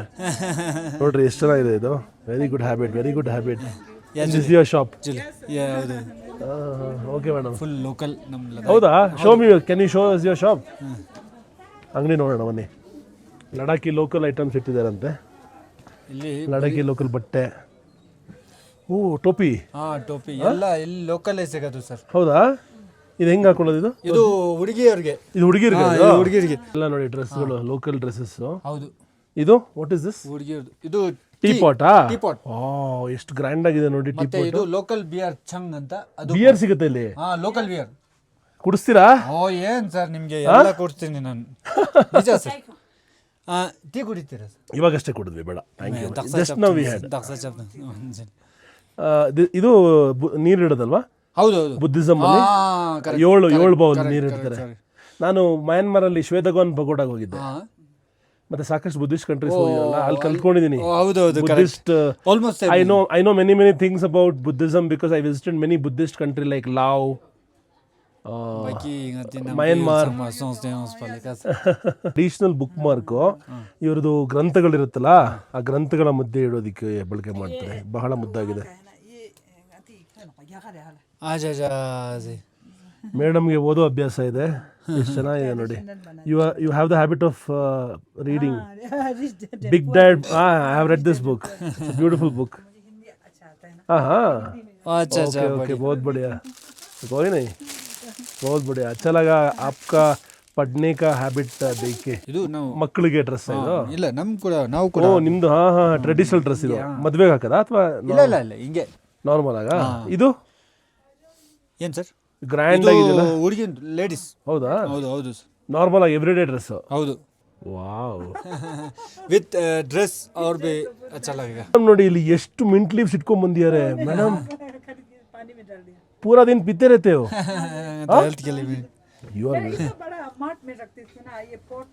ನೋಡ್ರಿ ಎಷ್ಟು ಚೆನ್ನಾಗಿದೆ ಇದು. Very good habit, very good habit. This is your shop? ಹೌದು. Okay madam. Full local ನಮ್ಮ ಲಡಾಖ್. ಹೌದಾ? Show me, can you show us your shop? ಅಂಗಡಿ ನೋಡೋಣ ಬನ್ನಿ. ಲಡಾಖಿ ಲೋಕಲ್ ಐಟಮ್ಸ್ ಇಟ್ಟಿದ್ದಾರಂತೆ. ಇಲ್ಲಿ ಲಡಾಖಿ ಲೋಕಲ್ ಬಟ್ಟೆ. ಓ, ಟೋಪಿ. ಟೋಪಿ ಎಲ್ಲ ಇಲ್ಲಿ ಲೋಕಲ್ಲೇ ಸಿಗೋದು ಸರ್. ಹೌದಾ? ಇದು ಹೆಂಗೆ ಹಾಕೊಳ್ಳೋದು ಇದು? ಇದು ಹುಡುಗಿಯವ್ರಿಗೆ. ಇದು ಹುಡುಗಿರಿಗೆ? ಹುಡುಗಿಯರಿಗೆ ಎಲ್ಲ ನೋಡಿ ಡ್ರೆಸ್ಗಳು, ಲೋಕಲ್ ಡ್ರೆಸ್ಸಸ್. ಹೌದು. ಇದು ವಾಟ್ ಇಸ್ ದಿಸ್? ಹುಡುಗಿಯವ್ರದ್ದು. ಇದು ಟೀ ಪಾಟಾ? Tea pot. ಎಷ್ಟು ಗ್ರ್ಯಾಂಡ್ ಆಗಿದೆ ನೋಡಿ ಟೀ ಮತ್ತೆ ಪಾಟ್. ಇದು ಲೋಕಲ್ ಬಿಯರ್ ಚಂಗ್ ಅಂತ. ಅದು ಬಿಯರ್ ಸಿಗುತ್ತೆ ಇಲ್ಲಿ? Local beer. ಕುಡಿಸ್ತೀರಾ? ಏನ್ ಸರ್, ನಿಮ್ಗೆ ಎಲ್ಲ ಕೊಡ್ತೀನಿ ನಾನು. ನಿಜ ಸರ್. ಟೀ ಕುಡಿತೀರಾ ಸರ್? ಇವಾಗಷ್ಟೇ ಕುಡಿದ್ವಿ, ಬೇಡ thank you. Just now we had. ಇದು ನೀರು ಇಡೋದಲ್ವಾ? ಹೌದು ಹೌದು. ಬುದ್ಧಿಸಮ್ ಅಲ್ಲಿ 7 ಬೌಲ್ ನೀರು ಇಡ್ತಾರೆ. ನಾನು ಮಯನ್ಮಾರ್ ಅಲ್ಲಿ ಶ್ವೇತಗೋನ್ ಪಗೋಡಾಗ ಹೋಗಿದ್ದೆ. ಮತ್ತೆ ಸಾಕಷ್ಟು ಬುದ್ಧಿಸ್ಟ್ ಕಂಟ್ರೀಸ್ ಹೋಗಿರಲ್ಲ, ಅಲ್ಲಿ ಕಲ್ತ್ಕೊಂಡಿದ್ದೀನಿ. Buddhist, almost I know many things about Buddhism because I visited many Buddhist countries like Laos, Myanmar. Additional book mark ಇವ್ರದ್ದು ಗ್ರಂಥಗಳಿರುತ್ತಲ್ಲ, ಆ ಗ್ರಂಥಗಳ ಮಧ್ಯೆ ಇಡೋದಕ್ಕೆ ಬಳಕೆ ಮಾಡ್ತಾರೆ. ಬಹಳ ಮುದ್ದಾಗಿದೆ. ಮೇಡಮ್ಗೆ ಓದೋ ಅಭ್ಯಾಸ ಇದೆ, ಎಷ್ಟು ಚೆನ್ನಾಗಿದೆ ನೋಡಿ. You have the habit of reading. Big dad, I have read this book. Beautiful book. हाँ हाँ अच्छा अच्छा ओके बहुत बढ़िया कोई नहीं बहुत बढ़िया अच्छा लगा आपका पढ़ने का हैबिट देख के ಇದು ನಾವು ಮಕ್ಕಳಿಗೆ ಡ್ರೆಸ್ ಇದು ಇಲ್ಲ ನಾವು ಕೂಡ ಓ ನಿಮ್ದು ಹಾ ಹಾ ಟ್ರೆಡಿಷನಲ್ ಡ್ರೆಸ್ ಇದು ಮದ್ವೆಗೆ ಹಾಕದ ಅಥವಾ ಇಲ್ಲ ಹಿಂಗೆ ನಾರ್ಮಲ್ ಆಗ ಇದು ಏನು ಸರ್ ಗ್ರ್ಯಾಂಡ್ ಆಗಿದೆಯಲ್ಲ ಹುಡುಗಿ ಲೇಡೀಸ್ ಹೌದಾ ಹೌದು ಸರ್ ನಾರ್ಮಲ್ ಆಗಿ ಎವ್ರಿ ಡೇ ಡ್ರೆಸ್ ಹೌದು ವಾವ್ ವಿತ್ ಡ್ರೆಸ್ ಅವ್ರ ಬಿ ಅಚ್ಚಾ ಲಗೇಗಾ ನೋಡಿ ಇಲ್ಲಿ ಎಷ್ಟು ಮಿಂಟ್ ಲೀವ್ಸ್ ಇಟ್ಕೊಂಡ್ ಬಂದಿದ್ದಾರೆ ಮೇಡಮ್ पूरा दिन पीते रहते हो ಹೆಲ್ತ್ के लिए यू आर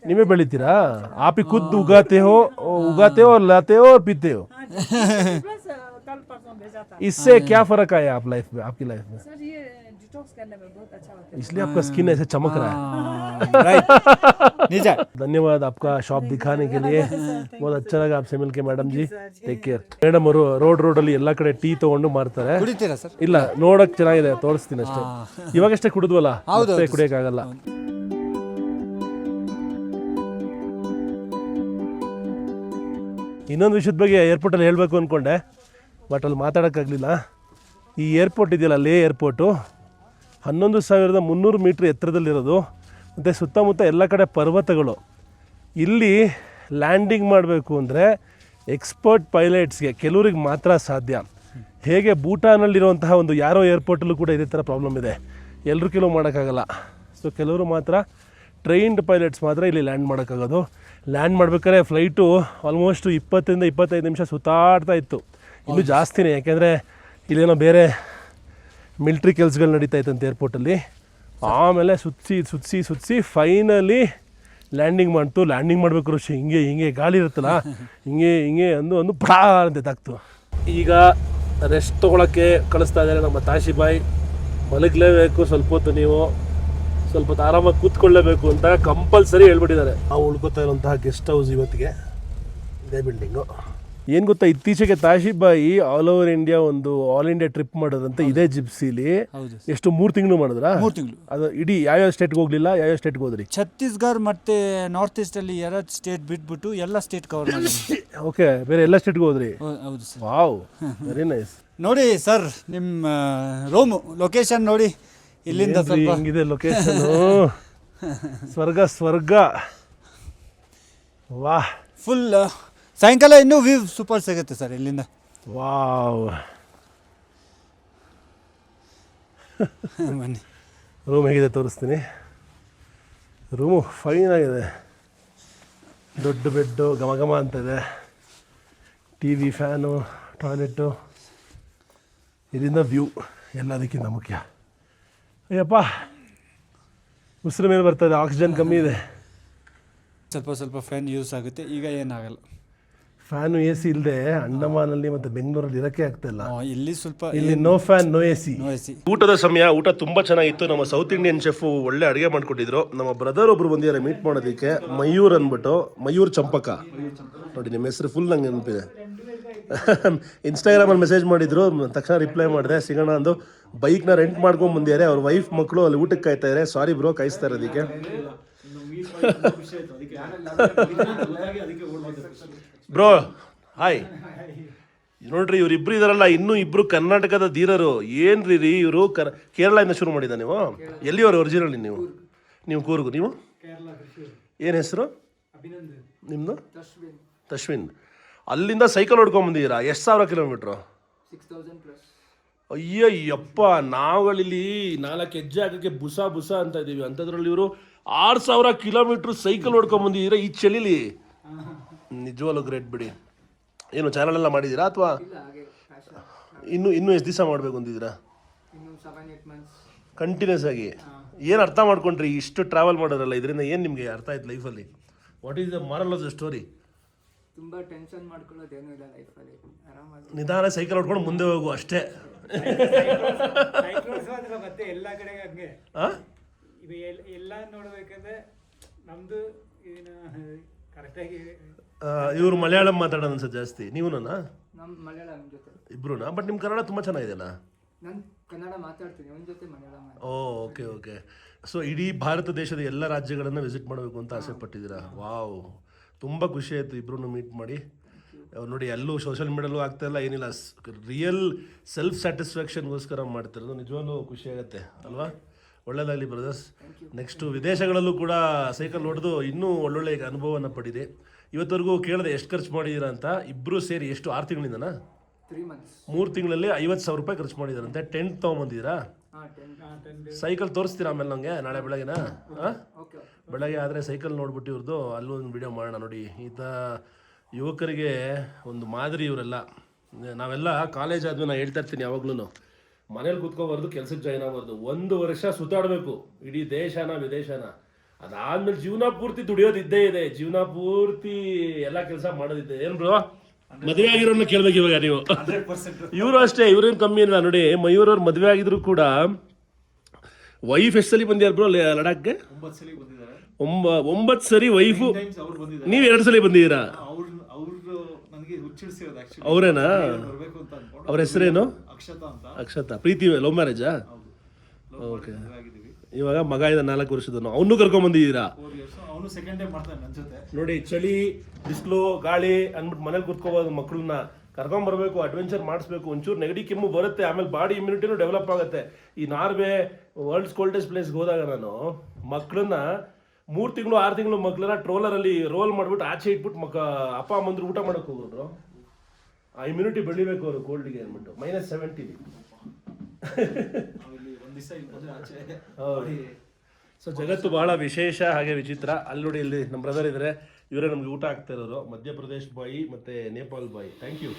ನೀವೇ ಬೆಳಿತೀರಾ आप ही खुद उगाते हो और लाते हो और पीते हो कल परसों भेजा था इससे क्या फर्क आया आप लाइफ में आपकी लाइफ में सर ये डिटॉक्स करने में बहुत अच्छा होता है इसलिए आपका स्किन ऐसे चमक रहा है राइट निज धन्यवाद आपका शॉप दिखाने के लिए बहुत अच्छा लगा आपसे मिलके मैडम जी ಟೇಕ್ ಕೇರ್ ಮೇಡಮ್ ಅವರು ರೋಡ್ ಅಲ್ಲಿ ಎಲ್ಲಾ ಕಡೆ ಟೀ ತಗೊಂಡು ಮಾರ್ತಾರೆ ಕುಡಿತೀರಾ ಸರ್ ಇಲ್ಲ ನೋಡಕ್ ಚೆನ್ನಾಗಿದೆ ತೋರಿಸ್ತೀನಿ ಅಷ್ಟೇ ಇವಾಗಷ್ಟೇ ಕುಡಿದ್ವಲ್ಲ ಮತ್ತೆ ಕುಡಿಯಕ್ಕಾಗಲ್ಲ ಇನ್ನೊಂದು ವಿಷಯದ ಬಗ್ಗೆ ಏರ್ಪೋರ್ಟಲ್ಲಿ ಹೇಳಬೇಕು ಅಂದ್ಕೊಂಡೆ ಬಟ್ ಅಲ್ಲಿ ಮಾತಾಡೋಕ್ಕಾಗಲಿಲ್ಲ ಈ ಏರ್ಪೋರ್ಟ್ ಇದೆಯಲ್ಲ ಲೇ ಏರ್ಪೋರ್ಟು 11,300 ಮೀಟ್ರ್ ಎತ್ತರದಲ್ಲಿರೋದು ಮತ್ತು ಸುತ್ತಮುತ್ತ ಎಲ್ಲ ಕಡೆ ಪರ್ವತಗಳು ಇಲ್ಲಿ ಲ್ಯಾಂಡಿಂಗ್ ಮಾಡಬೇಕು ಅಂದರೆ ಎಕ್ಸ್ಪರ್ಟ್ ಪೈಲಟ್ಸ್ಗೆ ಕೆಲವ್ರಿಗೆ ಮಾತ್ರ ಸಾಧ್ಯ ಹೇಗೆ ಭೂಟಾನಲ್ಲಿರುವಂತಹ ಒಂದು ಯಾರೋ ಏರ್ಪೋರ್ಟಲ್ಲೂ ಕೂಡ ಇದೇ ಥರ ಪ್ರಾಬ್ಲಮ್ ಇದೆ ಎಲ್ಲರೂ ಕೆಲವು ಮಾಡೋಕ್ಕಾಗಲ್ಲ ಸೊ ಕೆಲವರು ಮಾತ್ರ ಟ್ರೈನ್ಡ್ ಪೈಲಟ್ಸ್ ಮಾತ್ರ ಇಲ್ಲಿ ಲ್ಯಾಂಡ್ ಮಾಡೋಕ್ಕಾಗೋದು ಲ್ಯಾಂಡ್ ಮಾಡ್ಬೇಕಾದ್ರೆ ಫ್ಲೈಟು ಆಲ್ಮೋಸ್ಟ್ 20-25 ನಿಮಿಷ ಸುತ್ತಾಡ್ತಾ ಇತ್ತು ಇನ್ನೂ ಜಾಸ್ತಿನೇ ಯಾಕೆಂದರೆ ಇಲ್ಲೇನೋ ಬೇರೆ ಮಿಲ್ಟ್ರಿ ಕೆಲಸಗಳು ನಡೀತಾ ಇತ್ತಂತೆ ಏರ್ಪೋರ್ಟಲ್ಲಿ ಆಮೇಲೆ ಸುತ್ತಿಸಿ ಫೈನಲಿ ಲ್ಯಾಂಡಿಂಗ್ ಮಾಡ್ತು ಲ್ಯಾಂಡಿಂಗ್ ಮಾಡಬೇಕು ಋಷಿ ಹಿಂಗೆ ಗಾಳಿ ಇರುತ್ತಲ್ಲ ಹಿಂಗೆ ಅಂದು ಪಡಾ ಅಂತ ತಾಕ್ತು ಈಗ ರೆಸ್ಟ್ ತೊಗೊಳಕ್ಕೆ ಕಳಿಸ್ತಾ ಇದ್ದಾರೆ ನಮ್ಮ ತಾಶಿಬಾಯಿ ಮಲಗಲೇಬೇಕು ಸ್ವಲ್ಪ ಹೊತ್ತು ನೀವು ಸ್ವಲ್ಪ ಹೊತ್ತು ಆರಾಮಾಗಿ ಕೂತ್ಕೊಳ್ಳೇಬೇಕು ಅಂತ ಕಂಪಲ್ಸರಿ ಹೇಳ್ಬಿಟ್ಟಿದ್ದಾರೆ ನಾವು ಉಳ್ಕೊತಾ ಇರುವಂತಹ ಗೆಸ್ಟ್ ಹೌಸ್ ಇವತ್ತಿಗೆ ಇದೇ ಬಿಲ್ಡಿಂಗು ಏನು ಗೊತ್ತಾ ಇತ್ತೀಚೆಗೆ ತಾಶಿಬಾಯಿ ಆಲ್ ಓವರ್ ಇಂಡಿಯಾ ಒಂದು ಆಲ್ ಇಂಡಿಯಾ ಟ್ರಿಪ್ ಮಾಡೋದಂತ ಇದೇ ಜಿಪ್ಸಿಲಿ ಎಷ್ಟು 3 ತಿಂಗಳು ಮಾಡಿದ್ರಾ 3 ತಿಂಗಳು ಅದು ಇಡೀ ಯಾವ್ಯಾವ ಸ್ಟೇಟ್ಗೆ ಹೋಗ್ಲಿಲ್ಲ ಯಾವ್ಯಾವ ಸ್ಟೇಟ್ಗೆ ಹೋದ್ರಿ ಛತ್ತೀಸ್ಗಢ ಮತ್ತೆ ನಾರ್ತ್ ಈಸ್ಟ್ ಅಲ್ಲಿ 2 ಸ್ಟೇಟ್ ಬಿಟ್ಬಿಟ್ಟು ಎಲ್ಲ ಸ್ಟೇಟ್ ಕವರ್ ಮಾಡಿದ್ವಿ ಓಕೆ ಬೇರೆ ಎಲ್ಲ ಸ್ಟೇಟ್ಗೆ ಹೋದ್ರಿ ಹೌದು ಸರ್ ವಾವ್ ವೆರಿ ನೈಸ್ ನೋಡಿ ಸರ್ ನಿಮ್ಮ ರೂಮ್ ಲೊಕೇಶನ್ ನೋಡಿ ಇಲ್ಲಿಂದ ಸ್ವಲ್ಪ ಹೆಂಗಿದೆ ಲೊಕೇಶನ್ ಸ್ವರ್ಗ ವಾಹ್ ಫುಲ್ ಸಾಯಂಕಾಲ ಇನ್ನೂ ವ್ಯೂ ಸೂಪರ್ ಸಿಗುತ್ತೆ ಸರ್ ಇಲ್ಲಿಂದ ವಾವ್ ಬನ್ನಿ ರೂಮ್ ಹೇಗಿದೆ ತೋರಿಸ್ತೀನಿ ರೂಮು ಫೈನ್ ಆಗಿದೆ ದೊಡ್ಡ ಬೆಡ್ಡು ಘಮ ಅಂತ ಇದೆ ಟಿ ವಿ ಫ್ಯಾನು ಟಾಯ್ಲೆಟು ಇದರಿಂದ ವ್ಯೂ ಎಲ್ಲದಕ್ಕಿಂತ ಮುಖ್ಯ ಅಯ್ಯಪ್ಪ ಉಸಿರು ಮೇಲೆ ಬರ್ತದೆ ಆಕ್ಸಿಜನ್ ಕಮ್ಮಿ ಇದೆ ಸ್ವಲ್ಪ ಫ್ಯಾನ್ ಯೂಸ್ ಆಗುತ್ತೆ ಈಗ ಏನಾಗಲ್ಲ ಫ್ಯಾನು ಎ ಸಿ ಇಲ್ಲದೆ ಅಂಡಮಾನಲ್ಲಿ ಮತ್ತು ಬೆಂಗಳೂರಲ್ಲಿ ಇರೋಕ್ಕೆ ಆಗ್ತಾಯಿಲ್ಲ ಇಲ್ಲಿ ಸ್ವಲ್ಪ ಇಲ್ಲಿ no fan no A C noisy ಊಟದ ಸಮಯ ಊಟ ತುಂಬ ಚೆನ್ನಾಗಿತ್ತು ನಮ್ಮ ಸೌತ್ ಇಂಡಿಯನ್ ಶೆಫ್ ಒಳ್ಳೆ ಅಡುಗೆ ಮಾಡಿಕೊಟ್ಟಿದ್ರು ನಮ್ಮ ಬ್ರದರ್ ಒಬ್ರು ಬಂದಿದ್ದಾರೆ ಮೀಟ್ ಮಾಡೋದಕ್ಕೆ ಮಯೂರ್ ಅಂದ್ಬಿಟ್ಟು ಮಯೂರ್ ಚಂಪಕ ನೋಡಿ ನಿಮ್ಮ ಹೆಸರು ಫುಲ್ ನಂಗೆ ನೆನಪಿದೆ ಇನ್ಸ್ಟಾಗ್ರಾಮಲ್ಲಿ ಮೆಸೇಜ್ ಮಾಡಿದ್ರು ತಕ್ಷಣ ರಿಪ್ಲೈ ಮಾಡಿದೆ ಸಿಗೋಣ ಅಂದು ಬೈಕ್ನ ರೆಂಟ್ ಮಾಡ್ಕೊಂಡು ಬಂದಿದ್ದಾರೆ ಅವ್ರ ವೈಫ್ ಮಕ್ಕಳು ಅಲ್ಲಿ ಊಟಕ್ಕೆ ಕಾಯ್ತಾ ಇದ್ದಾರೆ ಸಾರಿ ಬ್ರೋ ಕಾಯಿಸ್ತಾ ಇರೋದಕ್ಕೆ ಬ್ರೋ ಹಾಯ್ ನೋಡ್ರಿ ಇವ್ರಿಬ್ರು ಇದಾರಲ್ಲ ಇನ್ನೂ ಇಬ್ರು ಕರ್ನಾಟಕದ ಧೀರರು ಏನ್ರಿ ಇವರು ಕೇರಳದಿಂದ ಶುರು ಮಾಡಿದ ನೀವು ಎಲ್ಲಿಯವರು ಒರಿಜಿನಲಿ ನೀವು ಕೂರ್ಗು ನೀವು ಏನು ಹೆಸರು ನಿಮ್ಮದು ತಶ್ವಿನ್ ಅಲ್ಲಿಂದ ಸೈಕಲ್ ಹೊಡ್ಕೊಂಬಂದಿದ್ದೀರಾ ಎಷ್ಟು 1,000 ಕಿಲೋಮೀಟ್ರು 6,000 ಅಯ್ಯಪ್ಪ ನಾವುಗಳಿಲ್ಲಿ 4 ಹೆಜ್ಜೆ ಹಾಕಕ್ಕೆ ಬುಸ ಅಂತ ಇದ್ದೀವಿ ಅಂಥದ್ರಲ್ಲಿ ಇವರು 6,000 ಕಿಲೋಮೀಟ್ರ್ ಸೈಕಲ್ ಹೊಡ್ಕೊಂಬಂದಿದ್ದೀರಾ ಈ ಚಳಿಲಿ ನಿಜವಾಗ್ಲೂ ಗ್ರೇಟ್ ಬಿಡಿ ಏನು ಚಾನಲ್ ಎಲ್ಲ ಮಾಡಿದ್ದೀರಾ ಅಥವಾ ಇನ್ನೂ ಎಷ್ಟು ದಿವಸ ಮಾಡಬೇಕು ಅಂತಿದ್ದೀರಾ ಕಂಟಿನ್ಯೂಸ್ ಆಗಿ ಏನು ಅರ್ಥ ಮಾಡ್ಕೊಂಡ್ರಿ ಇಷ್ಟು ಟ್ರಾವೆಲ್ ಮಾಡೋರಲ್ಲ ಇದರಿಂದ ಏನು ನಿಮಗೆ ಅರ್ಥ ಆಯ್ತು ಲೈಫಲ್ಲಿ what is the moral of the story ತುಂಬ ಟೆನ್ಷನ್ ಮಾಡ್ಕೊಳ್ಳೋದೇನೂ ಇಲ್ಲ ಲೈಫಲ್ಲಿ ಆರಾಮಾಗಿ ನಿಧಾನ ಸೈಕಲ್ ಹೊಡ್ಕೊಂಡು ಮುಂದೆ ಹೋಗು ಅಷ್ಟೇ ಮತ್ತೆ ಎಲ್ಲ ಕಡೆ ಹಂಗೆ ಎಲ್ಲ ನೋಡ್ಬೇಕಂದ್ರೆ ನಮ್ದು ಏನು ಕರೆಕ್ಟಾಗಿ ಇವರು ಮಲಯಾಳಂ ಮಾತಾಡೋದು ಅನ್ಸುತ್ತೆ ಜಾಸ್ತಿ ನೀವು ನಮ್ಮ ಮಲಯಾಳಂ ಜೊತೆ ಇಬ್ರುನಾ ಬಟ್ ನಿಮ್ಮ ಕನ್ನಡ ತುಂಬ ಚೆನ್ನಾಗಿದೆಯಲ್ಲ ನಾನು ಕನ್ನಡ ಮಾತಾಡ್ತೀನಿ ಅವನ ಜೊತೆ ಮಲಯಾಳಂ ಓಕೆ ಸೊ ಇಡೀ ಭಾರತ ದೇಶದ ಎಲ್ಲ ರಾಜ್ಯಗಳನ್ನು ವಿಸಿಟ್ ಮಾಡಬೇಕು ಅಂತ ಆಸೆ ಪಟ್ಟಿದ್ದೀರಾ ವಾವ್ ತುಂಬ ಖುಷಿ ಆಯಿತು ಇಬ್ಬರನ್ನು ಮೀಟ್ ಮಾಡಿ ನೋಡಿ ಎಲ್ಲೂ ಸೋಷಿಯಲ್ ಮೀಡಿಯಲ್ಲೂ ಆಗ್ತಾಯಿಲ್ಲ ಏನಿಲ್ಲ, ರಿಯಲ್ ಸೆಲ್ಫ್ ಸ್ಯಾಟಿಸ್ಫ್ಯಾಕ್ಷನ್ಗೋಸ್ಕರ ಮಾಡ್ತಿರೋದು. ನಿಜವಾಗ್ಲೂ ಖುಷಿ ಆಗುತ್ತೆ ಅಲ್ವಾ? ಒಳ್ಳೆಯದಾಗಲಿ ಬ್ರದರ್ಸ್. ನೆಕ್ಸ್ಟು ವಿದೇಶಗಳಲ್ಲೂ ಕೂಡ ಸೈಕಲ್ ಹೊಡೆದು ಇನ್ನೂ ಒಳ್ಳೊಳ್ಳೆ ಅನುಭವವನ್ನು ಪಡಿದೆ. ಇವತ್ತವರೆಗೂ ಕೇಳಿದೆ ಎಷ್ಟು ಖರ್ಚು ಮಾಡಿದ್ದೀರಾ ಅಂತ. ಇಬ್ಬರು ಸೇರಿ ಎಷ್ಟು 6 ತಿಂಗಳಿಂದನಾ? 3 months. 3 ತಿಂಗಳಲ್ಲಿ 50,000 ರೂಪಾಯಿ ಖರ್ಚು ಮಾಡಿದಾರಂತೆ. ಟೆಂಟ್ ತೊಗೊಂಬಂದಿದ್ದೀರಾ? ಸೈಕಲ್ ತೋರಿಸ್ತೀರಾ ಆಮೇಲೆ ನನಗೆ ನಾಳೆ ಬೆಳಗ್ಗೆನಾ? ಹಾಂ, ಬೆಳಗ್ಗೆ ಆದರೆ ಸೈಕಲ್ ನೋಡ್ಬಿಟ್ಟು ಇವ್ರದ್ದು ಅಲ್ಲೊಂದು ವಿಡಿಯೋ ಮಾಡೋಣ. ನೋಡಿ, ಈತ ಯುವಕರಿಗೆ ಒಂದು ಮಾದರಿ ಇವರೆಲ್ಲ. ನಾವೆಲ್ಲ ಕಾಲೇಜ್ ಆದ್ಮೇಲೆ ನಾನು ಹೇಳ್ತಾ ಇರ್ತೀನಿ ಯಾವಾಗ್ಲೂ, ಮನೇಲಿ ಕೂತ್ಕೋಬಾರ್ದು, ಕೆಲ್ಸಕ್ಕೆ ಜಾಯ್ನ್ ಆಗಬಾರ್ದು. 1 ವರ್ಷ ಸುತ್ತಾಡಬೇಕು ಇಡೀ ದೇಶನ ವಿದೇಶನ. ಅದಾದ್ಮೇಲೆ ಜೀವನ ಪೂರ್ತಿ ದುಡಿಯೋದು ಇದ್ದೇ ಇದೆ, ಜೀವನ ಪೂರ್ತಿ ಎಲ್ಲ ಕೆಲಸ ಮಾಡೋದಿದೆ. ಏನು ಬ್ರೋ, ಮದುವೆ ಆಗಿರೋನ್ನ ಕೇಳ್ಬೇಕು ಇವಾಗ ನೀವು. ಇವರು ಅಷ್ಟೇ, ಇವ್ರೇನು ಕಮ್ಮಿ ಇಲ್ಲ ನೋಡಿ. ಮಯೂರ್ ಅವ್ರು ಮದುವೆ ಆಗಿದ್ರು ಕೂಡ ವೈಫ್ ಎಷ್ಟು ಸಲ ಬಂದಿದ್ದಾರೆ ಬ್ರೋ ಲಡಾಖ್ಗೆ? 9 ಸರಿ ವೈಫು. ನೀವು 2 ಸಲ ಬಂದಿದ್ದೀರಾ? ಅವರೇನಾ? ಅವ್ರ ಹೆಸರೇನು? ಅಕ್ಷತಾ. ಪ್ರೀತಿ ಲವ್ ಮ್ಯಾರೇಜಾ? ಓಕೆ. ಇವಾಗ ಮಗ ಇದೆ 4 ವರ್ಷದವನು, ಅವನು ಕರ್ಕೊಂಡ್ಬಂದಿದ್ದೀರಾ? ನೋಡಿ, ಚಳಿ ಬಿಸಿಲು ಗಾಳಿ ಅಂದ್ಬಿಟ್ಟು ಮನೇಲಿ ಕೂತ್ಕೋಬೋದು. ಮಕ್ಕಳನ್ನ ಕರ್ಕೊಂಬರ್ಬೇಕು, ಅಡ್ವೆಂಚರ್ ಮಾಡಿಸ್ಬೇಕು. ಒಂಚೂರು ನೆಗಡಿ ಕೆಮ್ಮು ಬರುತ್ತೆ, ಆಮೇಲೆ ಬಾಡಿ ಇಮ್ಯುನಿಟಿನೂ ಡೆವಲಪ್ ಆಗುತ್ತೆ. ಈ ನಾರ್ವೆ ವರ್ಲ್ಡ್ಸ್ ಕೋಲ್ಡೆಸ್ಟ್ ಪ್ಲೇಸ್ಗೆ ಹೋದಾಗ ನಾನು ಮಕ್ಕಳನ್ನ 3 ತಿಂಗಳು 6 ತಿಂಗಳು ಮಕ್ಕಳನ್ನ ಟ್ರೋಲರಲ್ಲಿ ರೋಲ್ ಮಾಡಿಬಿಟ್ಟು ಆಚೆ ಇಟ್ಬಿಟ್ಟು ಅಪ್ಪ ಅಮ್ಮಂದ್ರು ಊಟ ಮಾಡೋಕೆ ಹೋಗೋರು. ಆ ಇಮ್ಯುನಿಟಿ ಬೆಳಿಬೇಕು ಅವರು ಕೋಲ್ಡ್ಗೆ ಅಂದ್ಬಿಟ್ಟು. -70. ಸೊ ಜಗತ್ತು ಬಹಳ ವಿಶೇಷ ಹಾಗೆ ವಿಚಿತ್ರ. ಅಲ್ಲಿ ನೋಡಿ, ಇಲ್ಲಿ ನಮ್ಮ ಬ್ರದರ್ ಇದ್ದಾರೆ, ಇವರೇ ನಮ್ಗೆ ಊಟ ಆಗ್ತಾ ಇರೋರು. ಮಧ್ಯಪ್ರದೇಶ್ ಬಾಯಿ ಮತ್ತು ನೇಪಾಲ್ ಬಾಯಿ. Thank you.